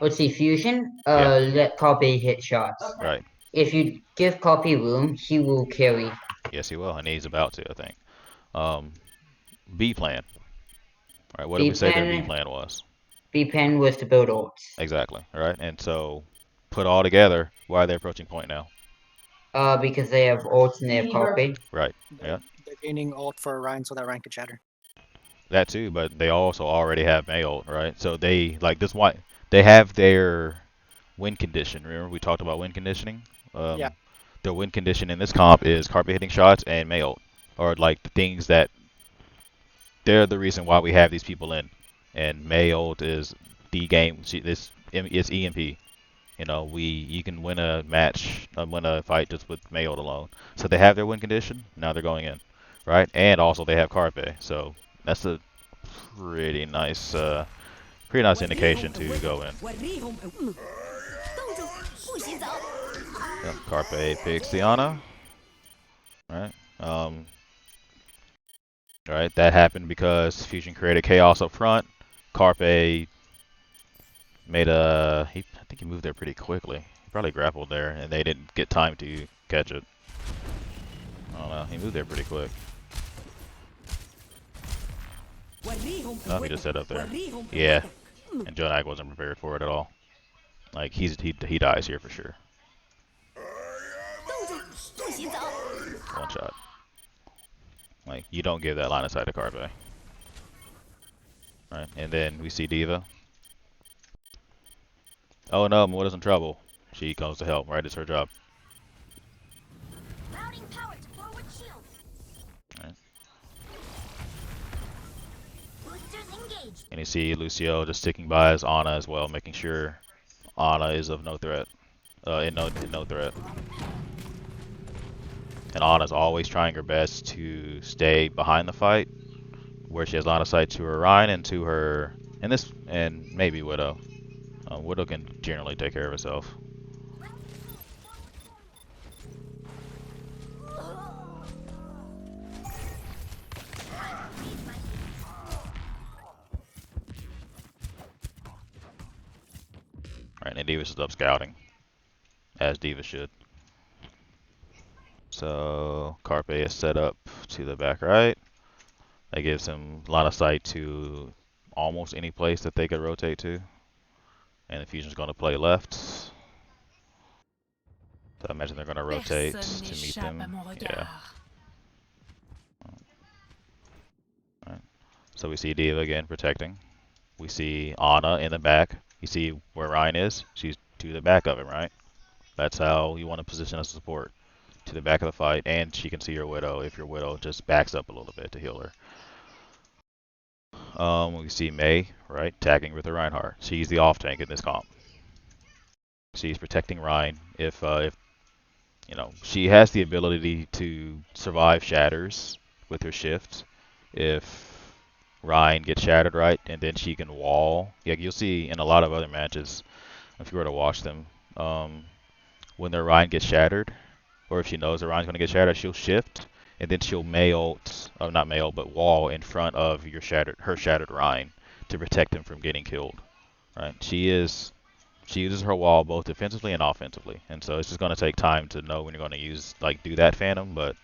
let's see. Fusion, Yeah. let Copy hit shots. Right. If you give Copy room, he will carry. Yes, he will, and he's about to, I think. B plan. All right, what did B we say their B plan, plan was? B plan was to build ults. Exactly. All right, and so put all together, why are they approaching point now? Because they have ults and they have Copy. Right. They're, Yeah. they're gaining ult for Ryan so that Ryan could shatter. That too, but they also already have Mayo, right? So they like this. Why they have their win condition? Remember we talked about win conditioning. Yeah. The win condition in this comp is carpet hitting shots and Mayo, or like the things that they're the reason why we have these people in. And Mayo is the game. It's EMP. You can win a match, win a fight just with Mayo alone. So they have their win condition. Now they're going in, right? And also they have Carpe. So that's a pretty nice indication to go in. 洞主不许走！ Yep, Carpe picks Diana. Right. Right. That happened because Fusion created chaos up front. Carpe made I think he moved there pretty quickly. He probably grappled there, and they didn't get time to catch it. I don't know. He moved there pretty quick. Oh, he just set up there. Yeah. And Jonak wasn't prepared for it at all. Like he dies here for sure. 洞主不许走！ One shot. Like you don't give that line of sight to Carpe. Right, and then we see Diva. Oh no, Moida's in trouble. She comes to help. Right, it's her job. Routing power to forward shield. Right. And you see Lucio just sticking by his Ana as well, making sure Ana is of no threat. In no threat. And Ana's always trying her best to stay behind the fight, where she has line of sight to her Ryan and to her, and maybe Widow. Widow can generally take care of herself. Right, and Diva's is up scouting, as Diva should. So Carpe is set up to the back right. That gives him line of sight to almost any place that they could rotate to. And the Fusion's going to play left. So I imagine they're going to rotate Personne to meet n'échappe à them. mon Yeah. regard. Right. So we see Diva again protecting. We see Ana in the back. You see where Ryan is? She's to the back of him, right? That's how you want to position as a support. To the back of the fight, and she can see your Widow if your Widow just backs up a little bit to heal her. We see Mei, right, tagging with her Reinhardt. She's the off tank in this comp. She's protecting Ryan. If you know, she has the ability to survive shatters with her shift. If Ryan gets shattered, right, and then she can wall. Yeah, you'll see in a lot of other matches, if you were to watch them, when their Ryan gets shattered, or if she knows that Ryan's going to get shattered, she'll shift, and then she'll not May ult, but wall in front of her shattered Ryan to protect him from getting killed. Right? She uses her wall both defensively and offensively, and so it's just going to take time to know when you're going to do that Phantom, but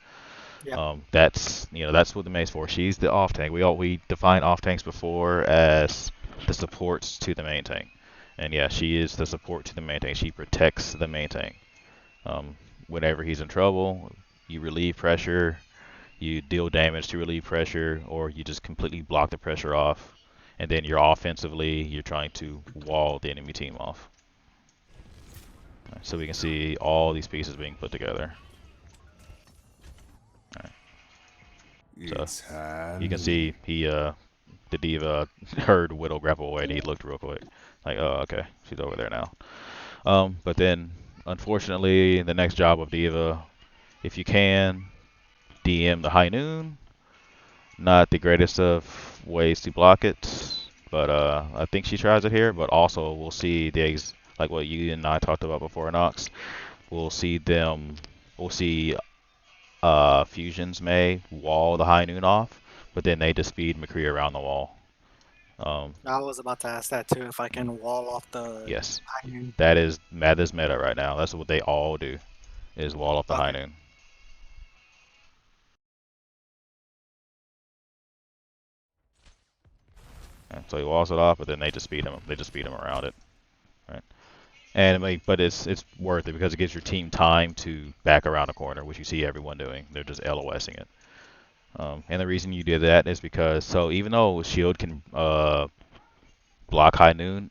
Yep. that's what the May's for. She's the off tank. We defined off tanks before as the supports to the main tank, and yeah, she is the support to the main tank. She protects the main tank. Whenever he's in trouble, you relieve pressure, you deal damage to relieve pressure, or you just completely block the pressure off, and then you're trying to wall the enemy team off. So we can see all these pieces being put together. So you can see the Diva heard Widow grapple away, and he looked real quick, like, oh, okay, she's over there now. But then, unfortunately, the next job of Diva, if you can, DM the High Noon. Not the greatest of ways to block it, but I think she tries it here. But also, we'll see like what you and I talked about before, Nox. We'll see them. We'll see Fusions may wall the High Noon off, but then they just speed McCree around the wall. I was about to ask that too. If I can wall off the Yes, High Noon. that is meta right now. That's what they all do, is wall off the High Okay. Noon. And so he walls it off, but then they just speed him. They just speed him around it, right? And but it's worth it because it gives your team time to back around a corner, which you see everyone doing. They're just LOSing it. And the reason you did that is because even though shield can block High Noon,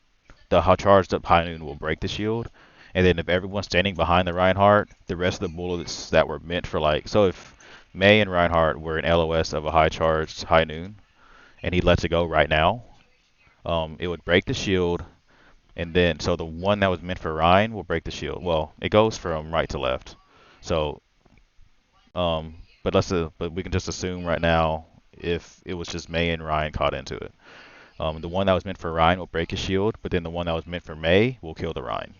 the charged up High Noon will break the shield. And then if everyone's standing behind the Reinhardt, the rest of the bullets that were meant for so if Mei and Reinhardt were in LOS of a high charged High Noon, and he lets it go right now, it would break the shield. And then, so the one that was meant for Ryan will break the shield. Well, it goes from right to left. So, but but we can just assume right now if it was just Mei and Ryan caught into it. The one that was meant for Ryan will break his shield, but then the one that was meant for Mei will kill the Ryan.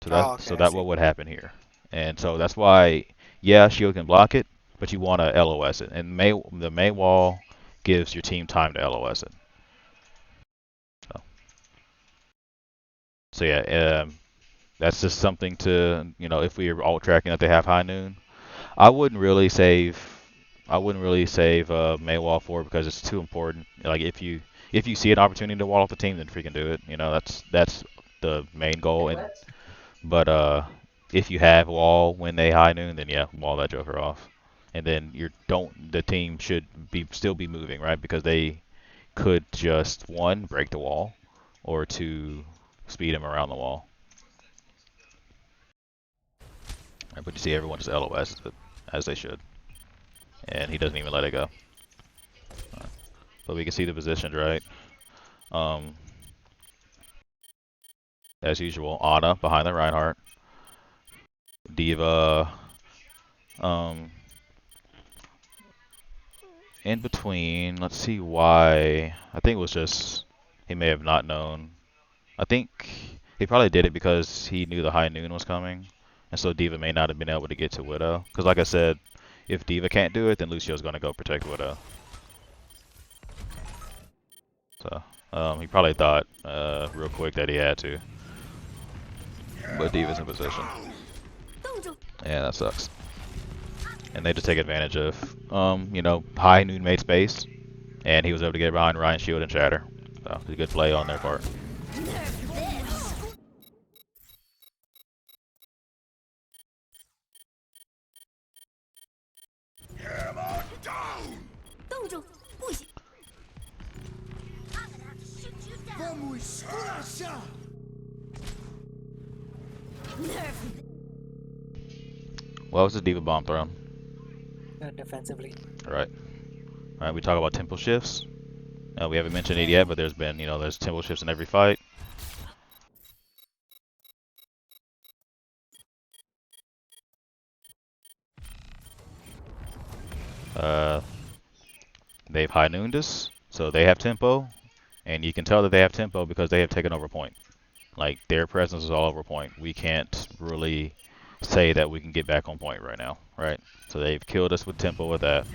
So Oh, okay, I that see. what would happen here. And so that's why, yeah, shield can block it, but you want to LOS it. And the Mei wall gives your team time to LOS it. So yeah, that's just something to, if we are all tracking that they have High Noon. I wouldn't really save Maywall for it because it's too important. Like if you see an opportunity to wall off the team, then freaking do it. That's the main goal. But if you have wall when they High Noon, then yeah, wall that Joker off. And then the team should still be moving, right? Because they could just one break the wall, or two speed him around the wall. But you see everyone just LOS it, as they should. And he doesn't even let it go. but we can see the positions, right? Um, as usual, Ana behind the Reinhardt. Diva, um, in between. Let's see why. I think it was just he may have not known. I think he probably did it because he knew the high noon was coming, and so Diva may not have been able to get to Widow. Because like I said, if Diva can't do it, then Lucio's gonna go protect Widow. So he probably thought real quick that he had to, but Diva's in position. 冻住！ Yeah, that sucks. And they just take advantage of you know, high noon made space, and he was able to get behind Ryan's shield and shatter. So it was a good play on their part. Nerf this! 冻住！不行！ Vamos esculachar! Nerf What was the Diva bomb thrown? Defensively. Alright. Alright, we talk about tempo shifts. We haven't mentioned it yet, but there's been, you know, there's tempo shifts in every fight. They've high nooned us, so they have tempo, and you can tell that they have tempo because they have taken over point. Like, their presence is all over point. We can't really say that we can get back on point right now, right? So they've killed us with tempo with that.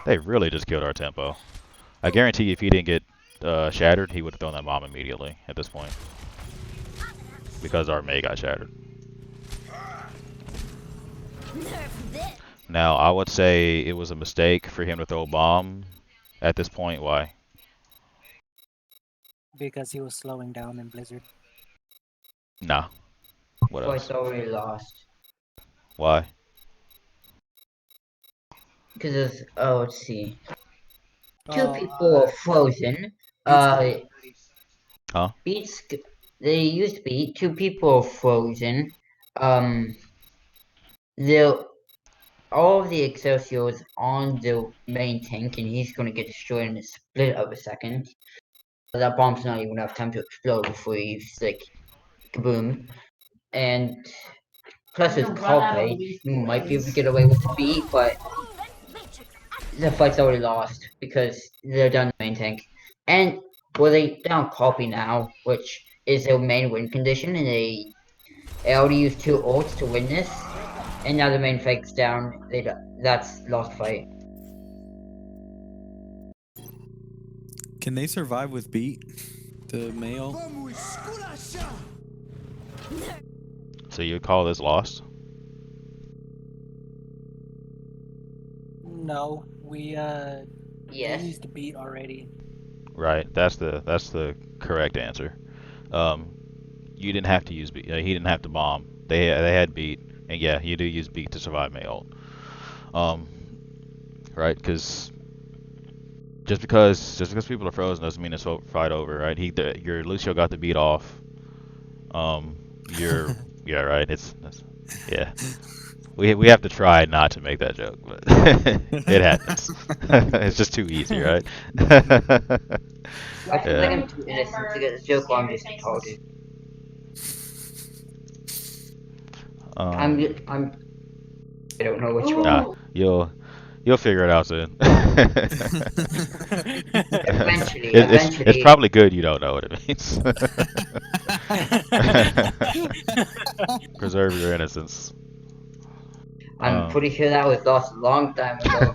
They really just killed our tempo. I guarantee you if he didn't get shattered, he would have thrown that bomb immediately at this point. Because our Mei got shattered. Nerf this! Now, I would say it was a mistake for him to throw a bomb at this point. Why? Because he was slowing down in Blizzard. Nah. What else? Fight's already lost. Why? Because of, oh, let's see. Two Oh, people are frozen. Huh? Beats, they used to be, two people are frozen. They'll, all of the Excelsiors on the main tank, and he's gonna get destroyed in a split of a second. That bomb's not even enough time to explode before he's like, kaboom. And plus his call play, he might be able to get away with the beat, but the fight's already lost because they're down the main tank. And well, they down copy now, which is their main win condition, and they already used 2 ults to win this. And now the main fight's down. That's lost fight. Can they survive with beat? The male? Vamos esculachar! So you call this lost? no, we Yes. used to beat already. Right. That's the correct answer. You didn't have to use beat. He didn't have to bomb. They had beat, and yeah, you do use beat to survive Mei ult. Right? Because just because people are frozen doesn't mean it's fight over, right? Your Lucio got the beat off. You're yeah, right. Yeah. We have to try not to make that joke, but it happens. It's just too easy, right? I feel like I'm too innocent to get this joke, while I'm just retarded. I don't know which one. Nah, you'll figure it out soon. Eventually, It's probably good you don't know what it means. Preserve your innocence. I'm pretty sure that was lost a long time ago.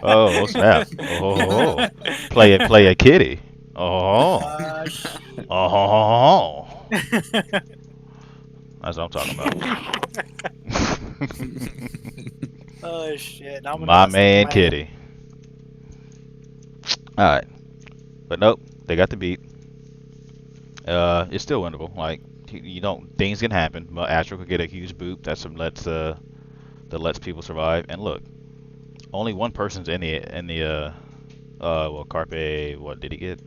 oh snap! Oh, play a kitty. Oh, oh. That's what I'm talking about. Oh shit! Now I'm gonna My go stick man, my- kitty. All right, but nope, they got the beat. It's still winnable. Like you don't, things can happen. But Astro could get a huge boot that lets people survive. And look, only one person's in the well, Carpe. What did he get?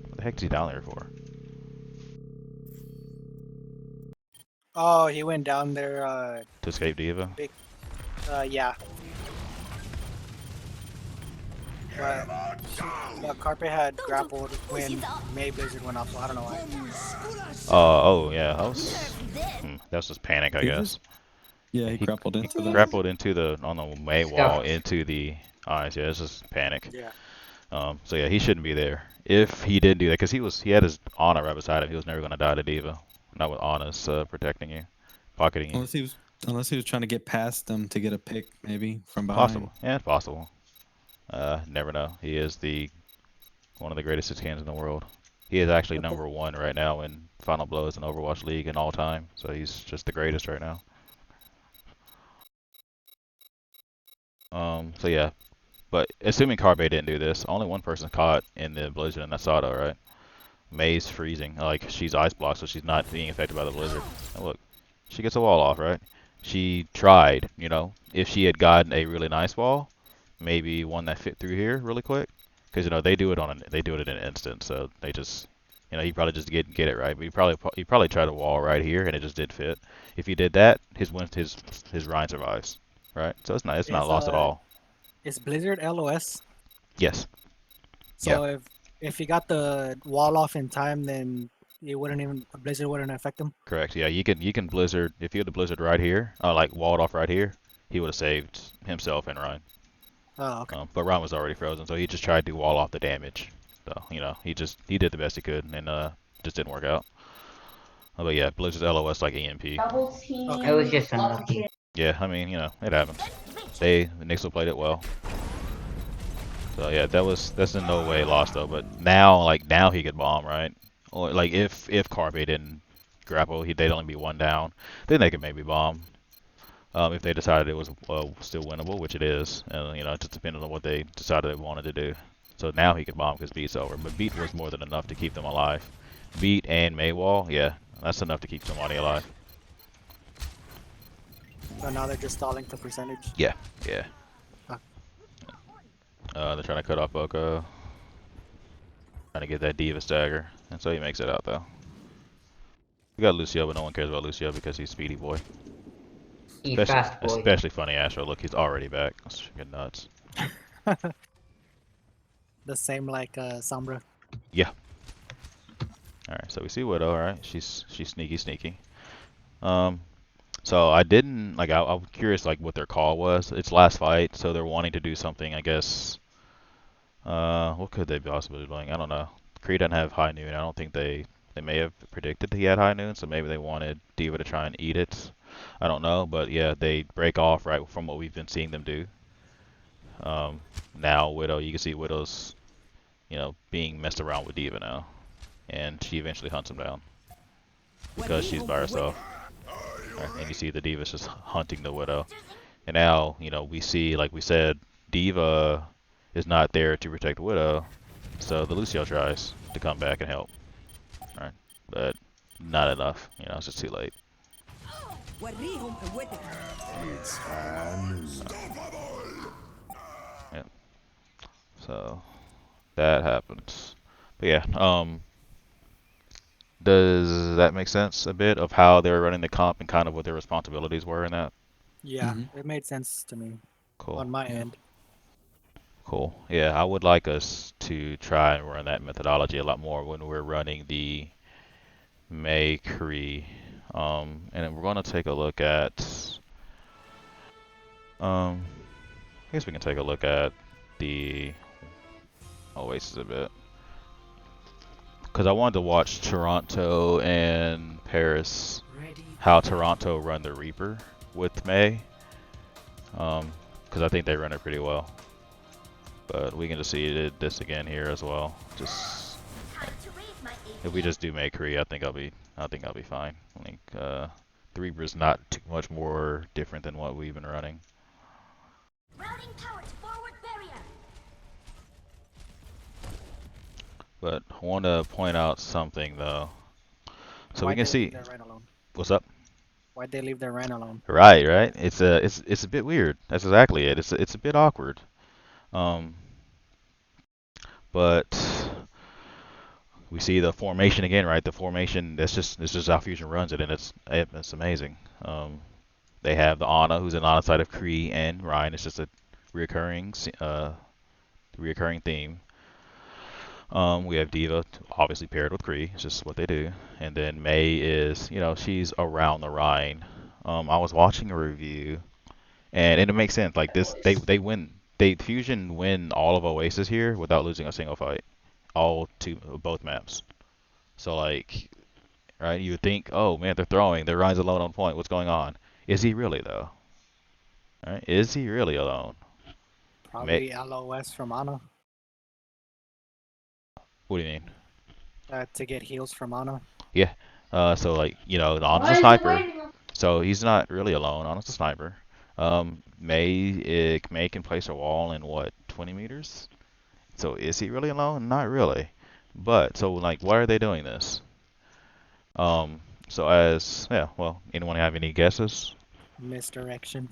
What the heck is he down there for? Oh, he went down there. To escape Diva? Yeah. But Carpe had grappled when May Blizzard went off, so I don't know why. Oh yeah, that was Nerf that was just panic, I He guess. just yeah, he grappled He into them. grappled into the on the May wall Scuffed. into the eyes. Yeah, it's just panic. Yeah. So yeah, he shouldn't be there. If he did do that, because he had his Ana right beside him, he was never gonna die to Diva. Not with Ana's protecting you, pocketing you. Unless he was trying to get past them to get a pick, maybe from behind. Possible. Yeah, it's possible. Never know. He is one of the greatest 6 cans in the world. He is actually #1 right now in Final Blows in Overwatch League in all time. So he's just the greatest right now. So yeah, but assuming Carpe didn't do this, only one person caught in the blizzard, and that's Sato, right? May's freezing, like she's ice blocked, so she's not being affected by the blizzard. And look, she gets a wall off, right? She tried, if she had gotten a really nice wall, maybe one that fit through here really quick, because they do it in an instant, so they just, he probably just get it right. But he probably tried a wall right here, and it just did fit. If he did that, his Rhine survives, right? So it's not lost at all. Is Blizzard LOS? Yes. So if he got the wall off in time, then Blizzard wouldn't affect him. Correct. Yeah, you can blizzard if you had the blizzard right here, like walled off right here, he would have saved himself and Ryan. Oh, okay. But Ryan was already frozen, so he just tried to wall off the damage. So he did the best he could, and just didn't work out. But yeah, Blizzard's LOS like EMP. Double team. It was just unlucky. Yeah, I mean it happens. The Knicks played it well. So yeah, that's in no way lost though. But now he could bomb, right? Or like if Carpe didn't grapple, they'd only be 1 down. Then they could maybe bomb. If they decided it was still winnable, which it is, and it just depended on what they decided they wanted to do. So now he could bomb because Beat's over, but Beat was more than enough to keep them alive. Beat and Maywall, yeah, that's enough to keep somebody alive. So now they're just stalling the percentage. Yeah. Huh. They're trying to cut off Boko. Trying to get that Diva stagger, and so he makes it out though. We got Lucio, but no one cares about Lucio because he's Speedy Boy. Fast boy. Especially Funny Astro. Look, he's already back. That's freaking nuts. The same like Sombra. Yeah. Alright, so we see Widow, alright? She's sneaky. So I didn't I'm curious what their call was. It's last fight, so they're wanting to do something, I guess. What could they possibly be doing? I don't know. Kree doesn't have high noon. I don't think they may have predicted he had high noon, so maybe they wanted Diva to try and eat it. I don't know, but yeah, they break off right from what we've been seeing them do. Now Widow, you can see Widow's, being messed around with Diva now, and she eventually hunts him down because she's by herself. Right, and you see the Diva's just hunting the Widow, and now we see, like we said, Diva is not there to protect Widow, so the Lucio tries to come back and help. Right, but not enough. It's just too late. Yeah. So that happens. But yeah, does that make sense a bit of how they were running the comp and kind of what their responsibilities were in that? Yeah, it made sense to me Cool. on my end. Cool. Yeah, I would like us to try and run that methodology a lot more when we're running the May Kree. And then we're going to take a look at. I guess we can take a look at the Oasis a bit. Because I wanted to watch Toronto and Paris, how Toronto run the Reaper with May. Because I think they run it pretty well. But we can just see this again here as well. Just if we just do May Kree, I think I'll be fine. I think the Reaper is not too much more different than what we've been running. Routing power to forward barrier. But I want to point out something though. So we Why'd can they see leave their Rhine alone? what's up. Why'd they leave their Rhine alone? Right. It's a bit weird. That's exactly it. It's a bit awkward. But we see the formation again, right? The formation that's just how Fusion runs it, and it's amazing. They have the Ana, who's an Ana side of Kree and Ryan. It's just a recurring reoccurring theme. We have Diva, obviously paired with Kree. It's just what they do. And then May is, she's around the Rhine. I was watching a review, and it makes sense. Like this, they win. Fusion win all of Oasis here without losing a single fight. Both maps. So like, right? You would think, oh man, they're throwing. Their Rhine's alone on point. What's going on? Is he really though? Right? Is he really alone? Probably LOS from Ana What do you mean? to get heals from Ana. Yeah. So like, Ana's a sniper. So he's not really alone. Ana's a sniper. May can place a wall in what, 20 meters? So is he really alone? Not really. But so like, why are they doing this? Anyone have any guesses? Misdirection.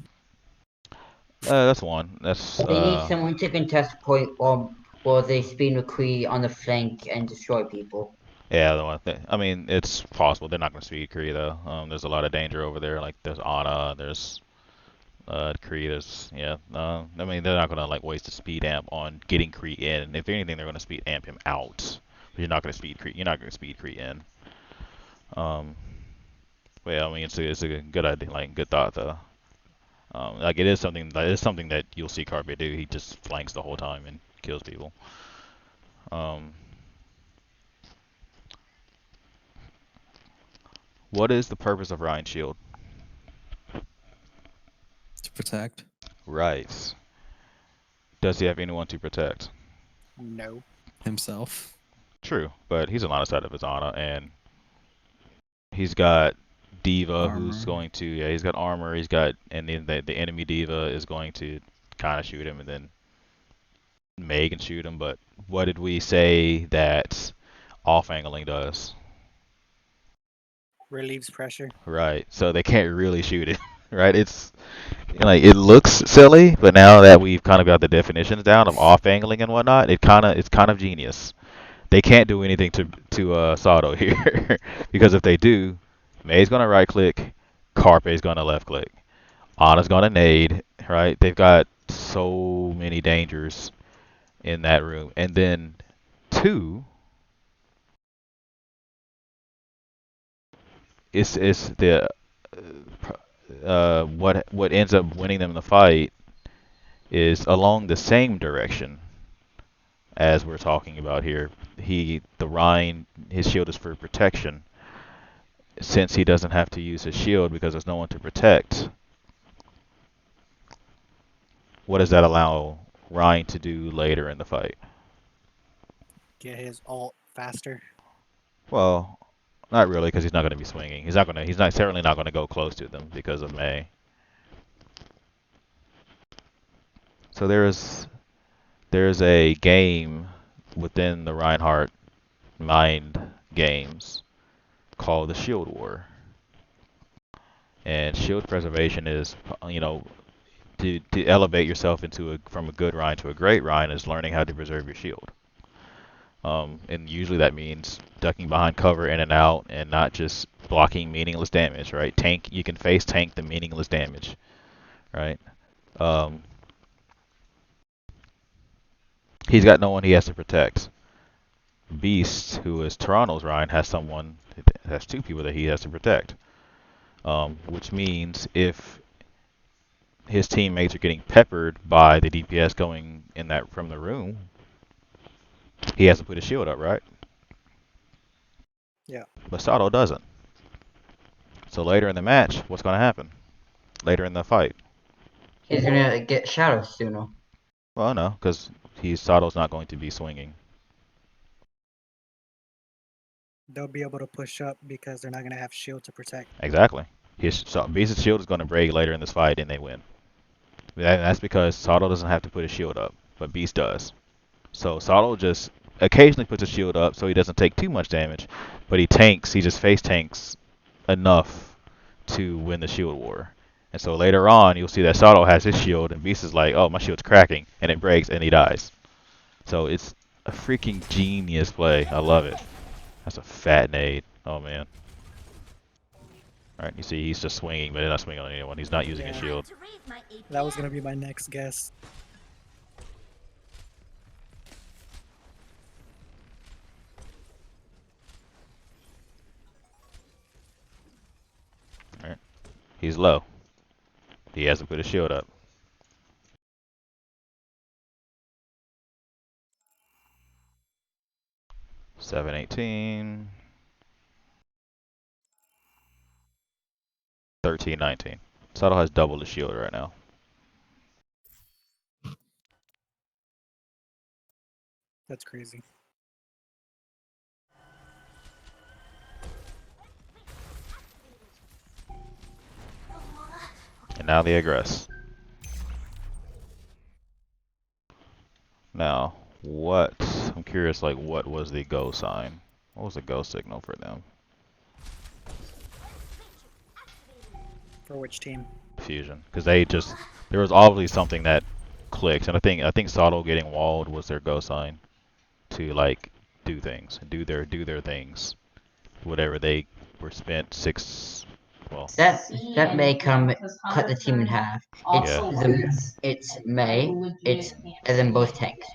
That's one. That's They need someone to contest point or they spin a Kree on the flank and destroy people. yeah, the one thing. I mean, it's possible they're not going to speed Kree though. There's a lot of danger over there. Like there's Ana, there's Kree. I mean, they're not going to like waste a speed amp on getting Kree in. If anything, they're going to speed amp him out. But you're not going to speed Kree. You're not going to speed Kree in. But yeah, I mean, it's a good idea, like good thought though. Like it is something that you'll see Carpe do. He just flanks the whole time and kills people. What is the purpose of Ryan's shield? To protect. Right. Does he have anyone to protect? No. Himself. True, but he's on the side of his Ana, and he's got Diva, Armor. who's going to, he's got armor. And then the enemy Diva is going to kind of shoot him, and then May can shoot him. But what did we say that off-angling does? Relieves pressure. Right. So they can't really shoot it. Right. It's like it looks silly, but now that we've kind of got the definitions down of off-angling and whatnot, it's kind of genius. They can't do anything to Sato here because if they do, May's gonna right click, Carpe's gonna left click, Ana's gonna nade. Right. They've got so many dangers in that room, and then two. It's the what ends up winning them the fight is along the same direction as we're talking about here. The Rhine, his shield is for protection. Since he doesn't have to use his shield because there's no one to protect, what does that allow Rhine to do later in the fight? Get his ult faster. Well, not really, because he's not going to be swinging. He's certainly not going to go close to them because of May. So there's a game within the Reinhardt mind games called the Shield War. And shield preservation is, to elevate yourself from a good Rhine to a great Rhine is learning how to preserve your shield. And usually that means ducking behind cover in and out and not just blocking meaningless damage, right? You can face tank the meaningless damage, right? He's got no one he has to protect. Beast, who is Toronto's Rhine, has two people that he has to protect. Which means if his teammates are getting peppered by the DPS going in that from the room, he has to put his shield up, right? Yeah. But Sato doesn't. So later in the match, what's going to happen? Later in the fight? He's gonna get shadow sooner. Well, no, because Sato's not going to be swinging. They'll be able to push up because they're not going to have shield to protect. Exactly. Beast's shield is going to break later in this fight, and they win. That's because Sato doesn't have to put his shield up, but Beast does. So Sato just occasionally puts his shield up so he doesn't take too much damage, but he just face tanks enough to win the shield war. And so later on, you'll see that Sato has his shield, and Beast is like, oh, my shield's cracking, and it breaks, and he dies. So it's a freaking genius play. I love it. That's a fat nade. Oh, man. Alright, you see he's just swinging, but he's not swinging on anyone. He's not using his shield. That was going to be my next guess. He's low. He hasn't put his shield up. Seven 18. 13 19. Saddle has double the shield right now. That's crazy. And now they aggress. Now, what? I'm curious, like, what was the go sign? What was the go signal for them? For which team? Fusion, because they just there was obviously something that clicked, and I think Saddle getting walled was their go sign to like do things, do their things, whatever they were spent six. Well, That may cut the team in half. It's May. It's and then both tanks.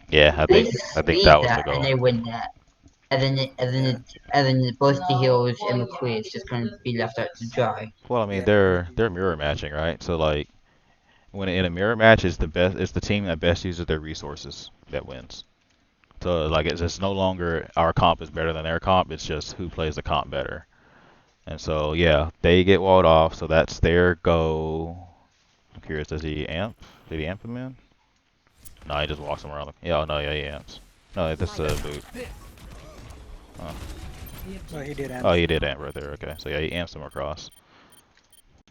yeah, They I think speed that was the that and goal. they win that. And then both the heroes and McQueen is just going to be left out to dry. Well, I mean they're mirror matching, right? So like when in a mirror match, it's the team that best uses their resources that wins. So like it's no longer our comp is better than their comp. It's just who plays the comp better. And so yeah, they get walled off. So that's their go. I'm curious, does he amp? Did he amp him in? No, he just walks him around. Yeah, oh, no, yeah, he amps. No, that's a boot. Oh. Oh, he did amp. Oh, he did amp right there. Okay, so yeah, he amps him across.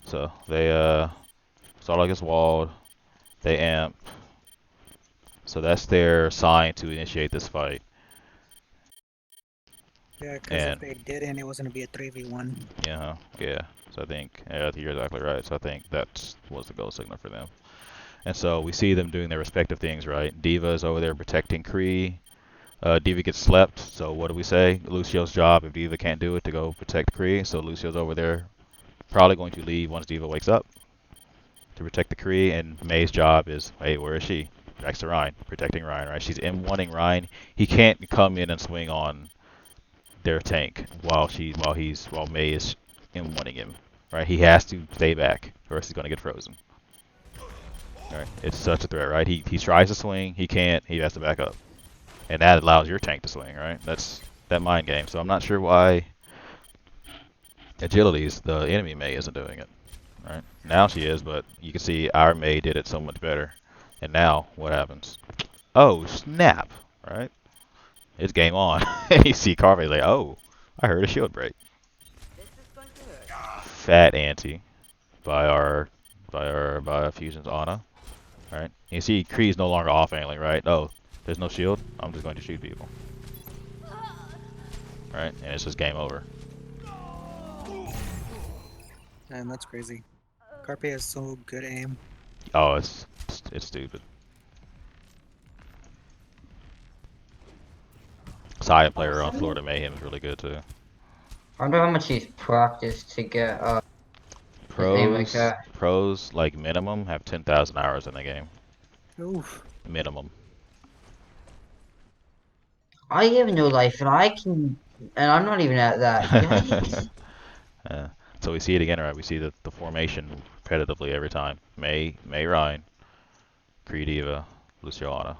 So they Starlight gets walled. They amp. So that's their sign to initiate this fight. Yeah, because if they didn't, it was going to be a 3v1. Yeah, yeah. So I think you're exactly right. So I think that was the goal signal for them. And so we see them doing their respective things, right? Diva is over there protecting Kree. Diva gets slept, so what do we say? Lucio's job, if Diva can't do it, to go protect Kree. So Lucio's over there, probably going to leave once Diva wakes up to protect the Kree. And May's job is, hey, where is she? Next to Ryan, protecting Ryan, right? She's M1ing Ryan. He can't come in and swing on their tank while May is M1ing him, right? He has to stay back, or else he's gonna get frozen. Right? It's such a threat, right? He tries to swing, he can't, he has to back up. And that allows your tank to swing, right? That's that mind game. So I'm not sure why Agility's the enemy May isn't doing it. Right? Now she is, but you can see our May did it so much better. And now what happens? Oh, snap! Right? It's game on. And you see Carvey like, oh, I heard a shield break. Fat anti by Fusion's Ana. Right? You see Kree's no longer off angling, right? Oh, there's no shield. I'm just going to shoot people. Right? And it's just game over. Man, that's crazy. Carpe has so good aim. Oh, it's stupid. Side player on Florida Mayhem is really good too. I wonder how much he's practiced to get name like that. Pros like minimum have 10,000 hours in the game. Oof. Minimum. I have no life, and I'm not even at that. Yikes. Yeah. So we see it again, right? We see the formation repetitively every time. May Ryan, Kree Diva, Luciana.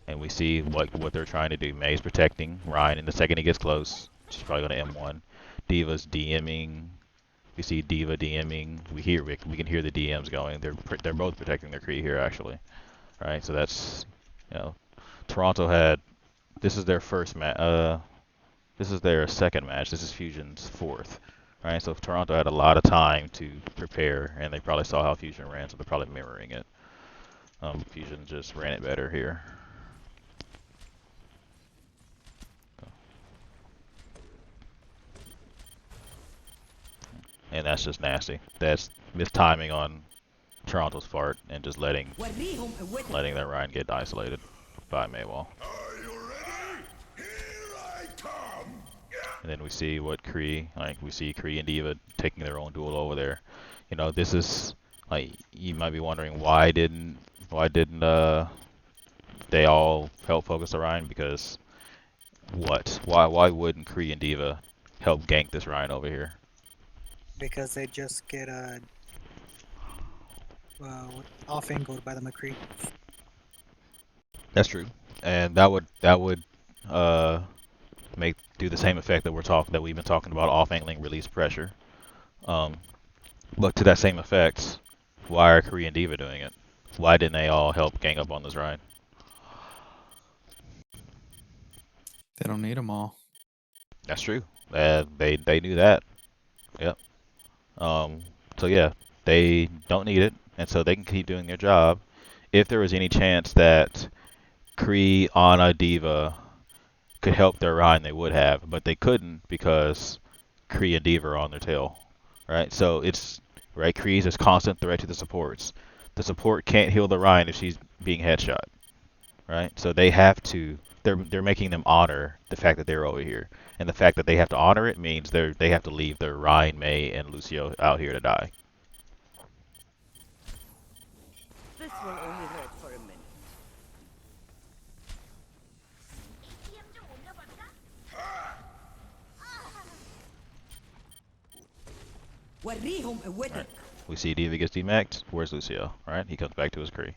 And we see what they're trying to do. May's protecting Ryan, and the second he gets close, she's probably going to M1. Diva's DMing. We see Diva DMing. We can hear the DMs going. They're both protecting their Kree here actually. Right? So that's, you know, Toronto had, this is their first match. This is their second match. This is Fusion's fourth. Right? So Toronto had a lot of time to prepare, and they probably saw how Fusion ran, so they're probably mirroring it. Fusion just ran it better here. And that's just nasty. That's mistiming on Toronto's part and just letting that Ryan get isolated by Maywall. And then we see what Kree, we see Kree and Diva taking their own duel over there. You know, this is like, you might be wondering why didn't they all help focus Orion? Because why wouldn't Kree and Diva help gank this Ryan over here. Because they just get off angled by the McCree. That's true, and that would uh do the same effect that we've been talking about, off angling release pressure. Um, but to that same effect, why are Kree and Diva doing it? Why didn't they all help gang up on this Ryan? They don't need them all. That's true. They knew that. Yep. So yeah, they don't need it, and so they can keep doing their job. If there was any chance that Kree, Ana, Diva could help their Ryan, they would have, but they couldn't because Kree and Diva are on their tail, right? So it's right. Kree's a constant threat to the supports. The support can't heal the Ryan if she's being headshot, right? So they have to. They're making them honor the fact that they're over here, and the fact that they have to honor it means they have to leave their Ryan, May, and Lucio out here to die. This will only hurt for a minute. Right. We see Diva gets demaxed. Where's Lucio? Right? He comes back to his Kree.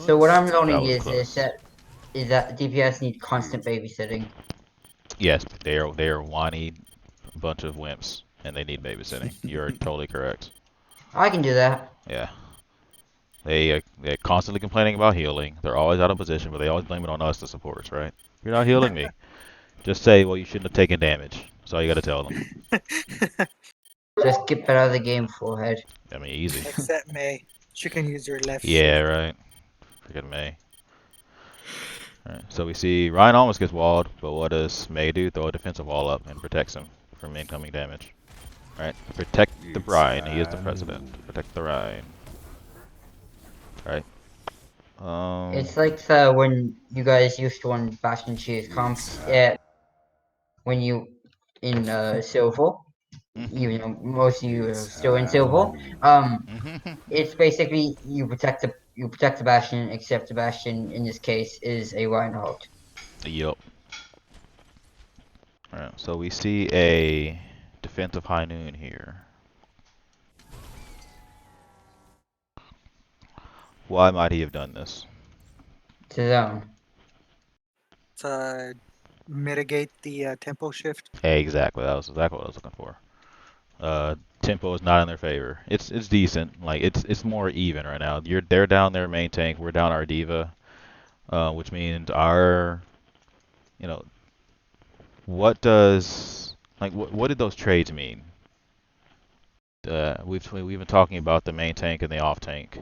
So what I'm That learning was is close. that DPS need constant babysitting. Yes, they are whiny bunch of wimps, and they need babysitting. You're totally correct. I can do that. Yeah. They're constantly complaining about healing. They're always out of position, but they always blame it on us, the supports, right? You're not healing me. Just say, well, you shouldn't have taken damage. That's all you gotta tell them. Just get out of the game, forehead. I mean, easy. Except May. She can use your left Yeah, shield. right. Freaking May. Alright, so we see Ryan almost gets walled, but what does May do? Throw a defensive wall up and protects him from incoming damage. Alright, protect the Ryan. He is the president. Protect the Ryan. Alright. It's like when you guys used to run Bastion Cheese comps when you in Silver, even though most of you are still in Silver. It's basically you protect the Bastion, except the Bastion in this case is a Reinhardt. Yup. Alright, so we see a defensive high noon here. Why might he have done this? To zone. To mitigate the tempo shift. Exactly, that was exactly what I was looking for. Tempo is not in their favor. It's decent. Like it's more even right now. They're down their main tank. We're down our diva, which means our, you know, what does what did those trades mean? We've been talking about the main tank and the off tank.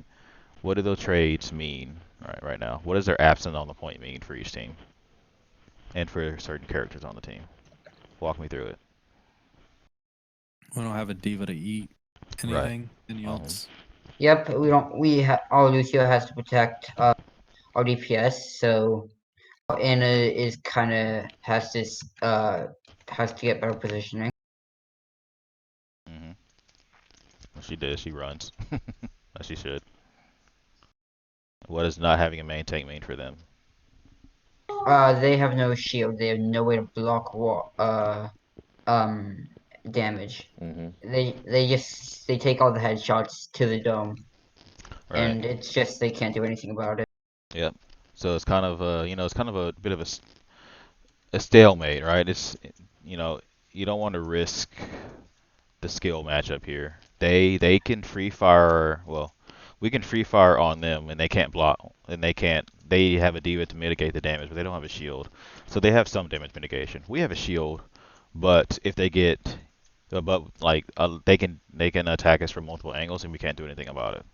What do those trades mean right now? What does their absence on the point mean for each team, and for certain characters on the team? Walk me through it. We don't have a diva to eat anything. Any else? Yep, we don't. Our Lucio has to protect our DPS, so Anna is kind of has to get better positioning. Well, she did. She runs. As she should. What does not having a main tank mean for them? They have no shield. They have no way to block damage. They take all the headshots to the dome, Right. and it's just they can't do anything about it. Yep. So it's kind of it's kind of a bit of a stalemate, right? You don't want to risk the skill matchup here. They can free fire. Well, we can free fire on them, and they can't block, and they can't. They have a diva to mitigate the damage, but they don't have a shield. So they have some damage mitigation. We have a shield, but if they get, they can attack us from multiple angles, and we can't do anything about it,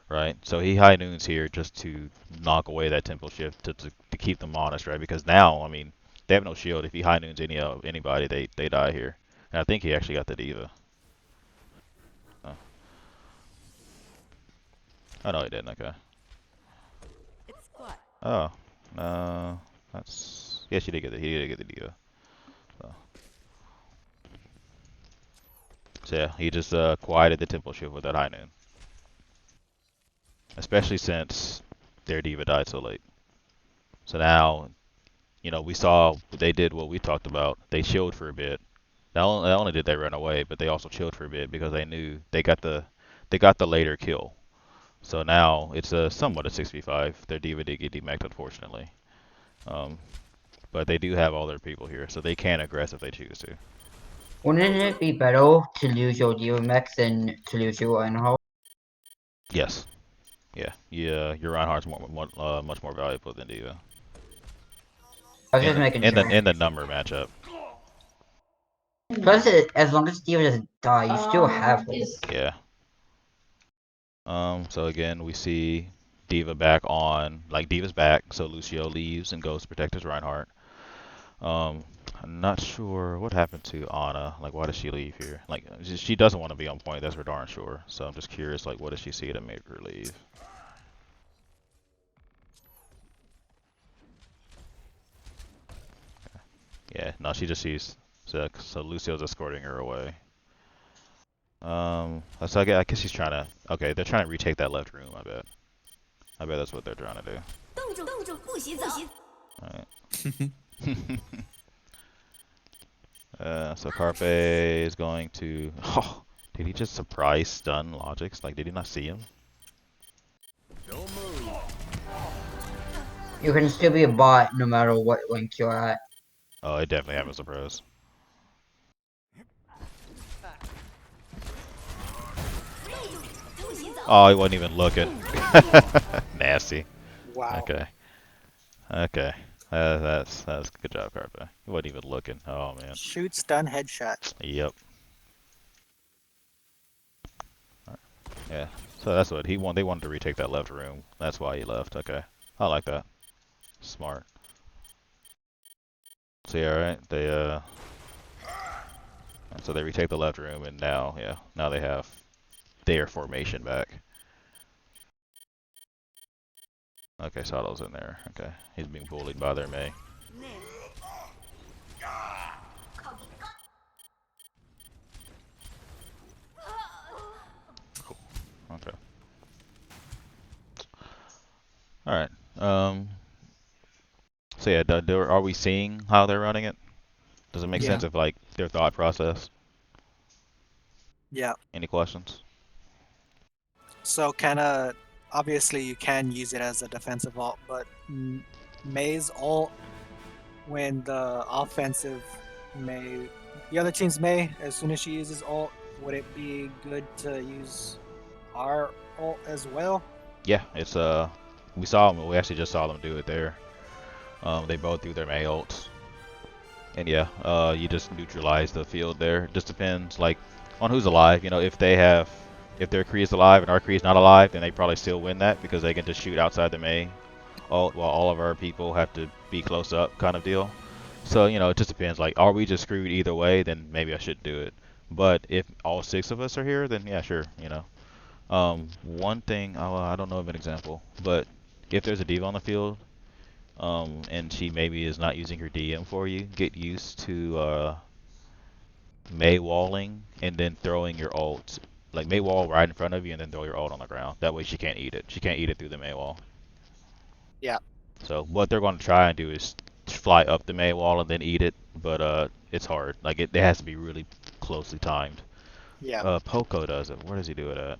right? So he high noons here just to knock away that tempo shift to keep them honest, right? Because now, I mean, they have no shield. If he high noons anybody, they die here. And I think he actually got the diva. Oh no, he didn't. Okay. It's quiet. Oh, that's yes, he did get the diva. So yeah, he just quieted the tempo shift with that high noon. Especially since their diva died so late. So now you know, we saw they did what we talked about. They chilled for a bit. Not only did they run away, but they also chilled for a bit because they knew they got the later kill. So now it's a somewhat a 6v5. Their diva did get demacked, unfortunately. Um, but they do have all their people here, so they can aggress if they choose to. Wouldn't it be better to lose your Diva mech than to lose your Reinhardt? Yes. Yeah. Your Reinhardt's much more valuable than diva I was just making sure. in the number matchup. Plus, as long as Diva doesn't die, you still have her. Yeah. So again, we see Diva back on, like Diva's back, so Lucio leaves and goes to protect his Reinhardt. I'm not sure what happened to Ana. Like, why does she leave here? Like, she doesn't want to be on point, that's for darn sure. So I'm just curious, like, what does she see to make her leave? Yeah, no, she just sees, so Lucio's escorting her away. So I guess she's trying to, okay, they're trying to retake that left room, I bet. I bet that's what they're trying to do. 冻住，不许走。 Alright. So Carpe is going to, oh, did he just surprise stun Logix? Like, did he not see him? You can still be a bot no matter what rank you're at. Oh, it definitely happened surprise. Oh, he wasn't even looking. Nasty. Wow. Okay. Okay. That's good job, Carpe. He wasn't even looking. Oh man. Shoot, stun, headshot. Yep. Yeah. So that's what he wanted. They wanted to retake that left room. That's why he left. Okay. I like that. Smart. So yeah, right. So they retake the left room, and now, yeah, now they have their formation back. Okay, Sato's in there. Okay, he's being bullied by their Mei. Cool. Okay. All right. So yeah, are we seeing how they're running it? Does it make Yeah. sense of like their thought process? Yeah. Any questions? So kind of obviously you can use it as a defensive ult, but Mei's ult when the offensive Mei, the other team's Mei, as soon as she uses ult, would it be good to use our ult as well? Yeah, it's we saw them. We actually just saw them do it there. They both do their Mei ults. And yeah, you just neutralize the field there. It just depends, like, on who's alive. You know, if their Kree is alive and our Kree is not alive, then they probably still win that because they can just shoot outside the Mei ult while all of our people have to be close up, kind of deal. So, you know, it just depends. Like, are we just screwed either way? Then maybe I shouldn't do it. But if all 6 of us are here, then yeah, sure. You know, one thing I don't know of an example, but if there's a diva on the field, and she maybe is not using her DM for you, get used to Mei walling and then throwing your ult. Like Mei wall right in front of you and then throw your ult on the ground. That way she can't eat it. She can't eat it through the Mei wall. Yeah. So what they're going to try and do is fly up the Mei wall and then eat it, but it's hard. Like it has to be really closely timed. Yeah. Poco does it. Where does he do it at?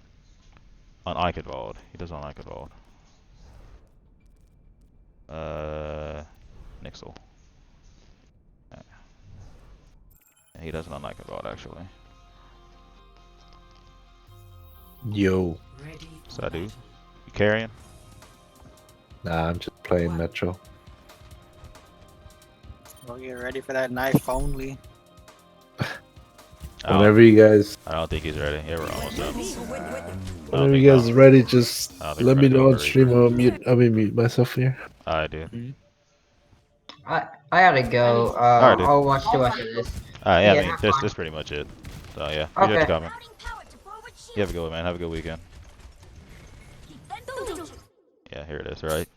On Eichenwald. He does it on Eichenwald. Nixel. He doesn't on Eichenwald actually. Yo. Sadu, you carrying? Nah, I'm just playing Metro. We'll get ready for that knife only. Whenever you guys, I don't think he's ready. Yeah, we're almost done. whenever you guys are ready, just I don't think let we're me ready know for on stream. I'll mute myself here. I do. I gotta go. Alright, dude. I'll watch the rest of this. Yeah, Yeah, I mean, have that's fun. pretty much it. So yeah, appreciate you Okay. coming. Routing power to forward shield. You have a good one, man. Have a good weekend. 冻住。 Yeah, here it is, right?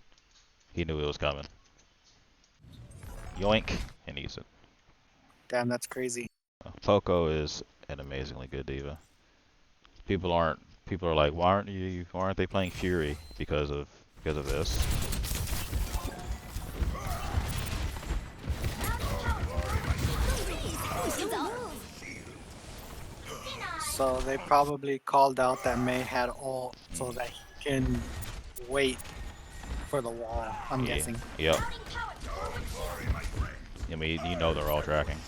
He knew it was coming. Yoink, and he eats it. Damn, that's crazy. Poco is an amazingly good diva. People are like, why aren't they playing Fury because of this? 行走。 So they probably called out that Mei had ult so that he can wait for the wall, I'm Yeah. guessing. Yep. I mean, you know they're all tracking.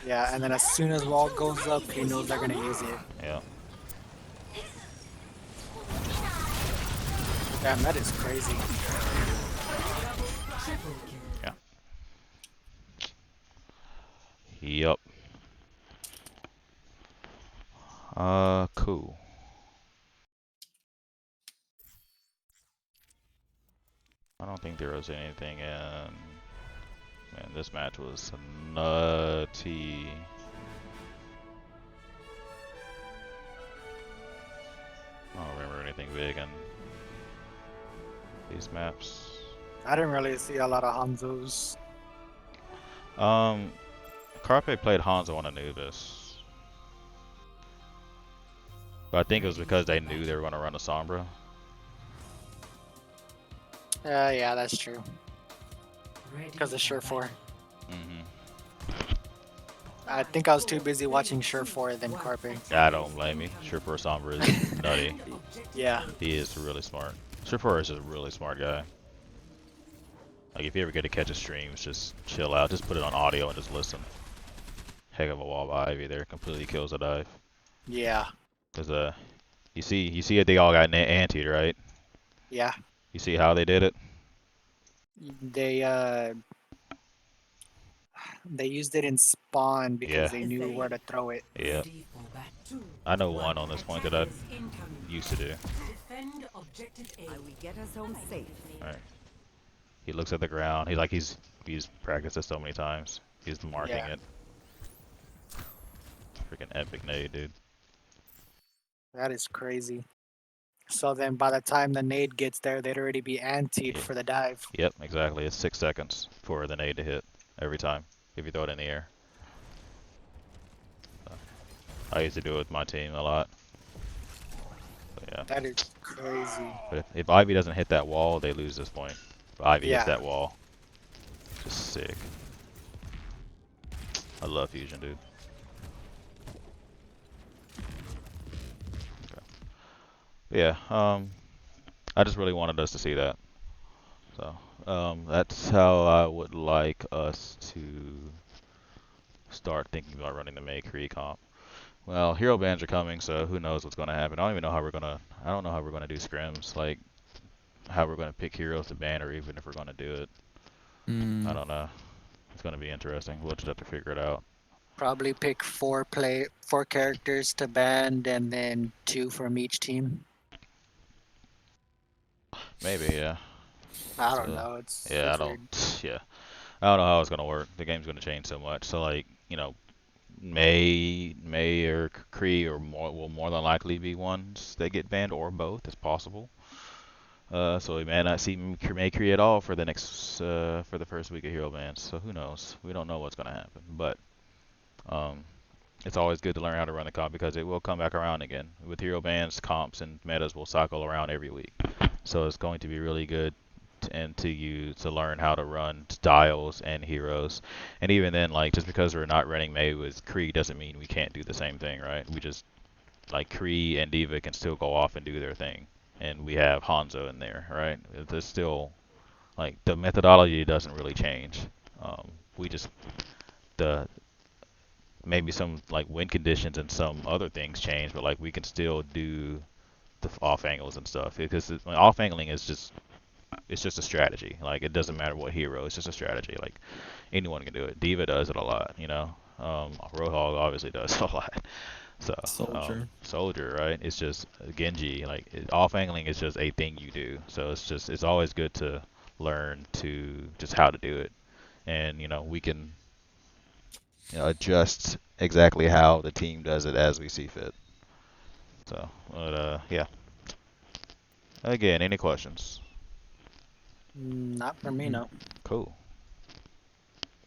Yeah, and then as soon as wall goes up, he knows they're gonna use it. Yeah. Damn, that is crazy. Yeah. Yep. Cool. I don't think there was anything in. Man, this match was nutty. I don't remember anything big in these maps. I didn't really see a lot of Hanzos. Carpe played Hanzo on Anubis. But I think it was because they knew they were going to run a Sombra. Yeah, that's true. Because of Sure 4. I think I was too busy watching Sure 4 than Carpe. I don't blame you. Sure for Sombra is nutty. Yeah. He is really smart. Sure for is a really smart guy. Like if you ever get to catch a stream, just chill out. Just put it on audio and just listen. Heck of a wall by Ivy there. Completely kills the dive. Yeah. Cause you see it. They all got antied, right? Yeah. You see how they did it? They used it in spawn because Yeah. they knew where to throw it. Yeah. I know one on this point that I used to do. Defend objective A. I will get us home safe. Alright. He looks at the ground. He's practiced it so many times. He's marking Yeah. it. Freaking epic nade, dude. That is crazy. So then by the time the nade gets there, they'd already be antied Yeah. for the dive. Yep, exactly. It's 6 seconds for the nade to hit every time if you throw it in the air. I used to do it with my team a lot. But yeah. That is crazy. But if Ivy doesn't hit that wall, they lose this point. If Ivy hits Yeah. that wall, just sick. I love Fusion, dude. Okay. But yeah, I just really wanted us to see that. So, that's how I would like us to start thinking about running the May Kree comp. Well, hero bans are coming, so who knows what's going to happen. I don't even know how we're gonna. I don't know how we're gonna do scrims, like how we're gonna pick heroes to ban, or even if we're gonna do it. I don't know. It's gonna be interesting. We'll just have to figure it out. Probably pick four characters to ban and then 2 from each team. Maybe, yeah. I don't So, know. It's yeah, I weird. don't. Yeah, I don't know how it's gonna work. The game's gonna change so much. So like, you know, May or Kree or will more than likely be ones that get banned, or both. It's possible. So we may not see May Kree at all for the next for the first week of hero bans. So who knows? We don't know what's gonna happen. But it's always good to learn how to run the comp because it will come back around again. With hero bans, comps and metas will cycle around every week. So it's going to be really good to learn how to run styles and heroes. And even then, like, just because we're not running May with Kree doesn't mean we can't do the same thing, right? We just, like, Kree and Diva can still go off and do their thing. And we have Hanzo in there, right? There's still, like, the methodology doesn't really change. We just, the maybe some, like, win conditions and some other things change, but, like, we can still do the off angles and stuff. Because off angling is just, it's just a strategy. Like, it doesn't matter what hero, it's just a strategy. Like, anyone can do it. Diva does it a lot, you know. Roadhog obviously does it a lot. So Soldier, right? It's just Genji. Like, off angling is just a thing you do. So it's always good to learn to just how to do it, and you know we can adjust exactly how the team does it as we see fit. So, but yeah. Again, any questions? Not for me, no. Cool.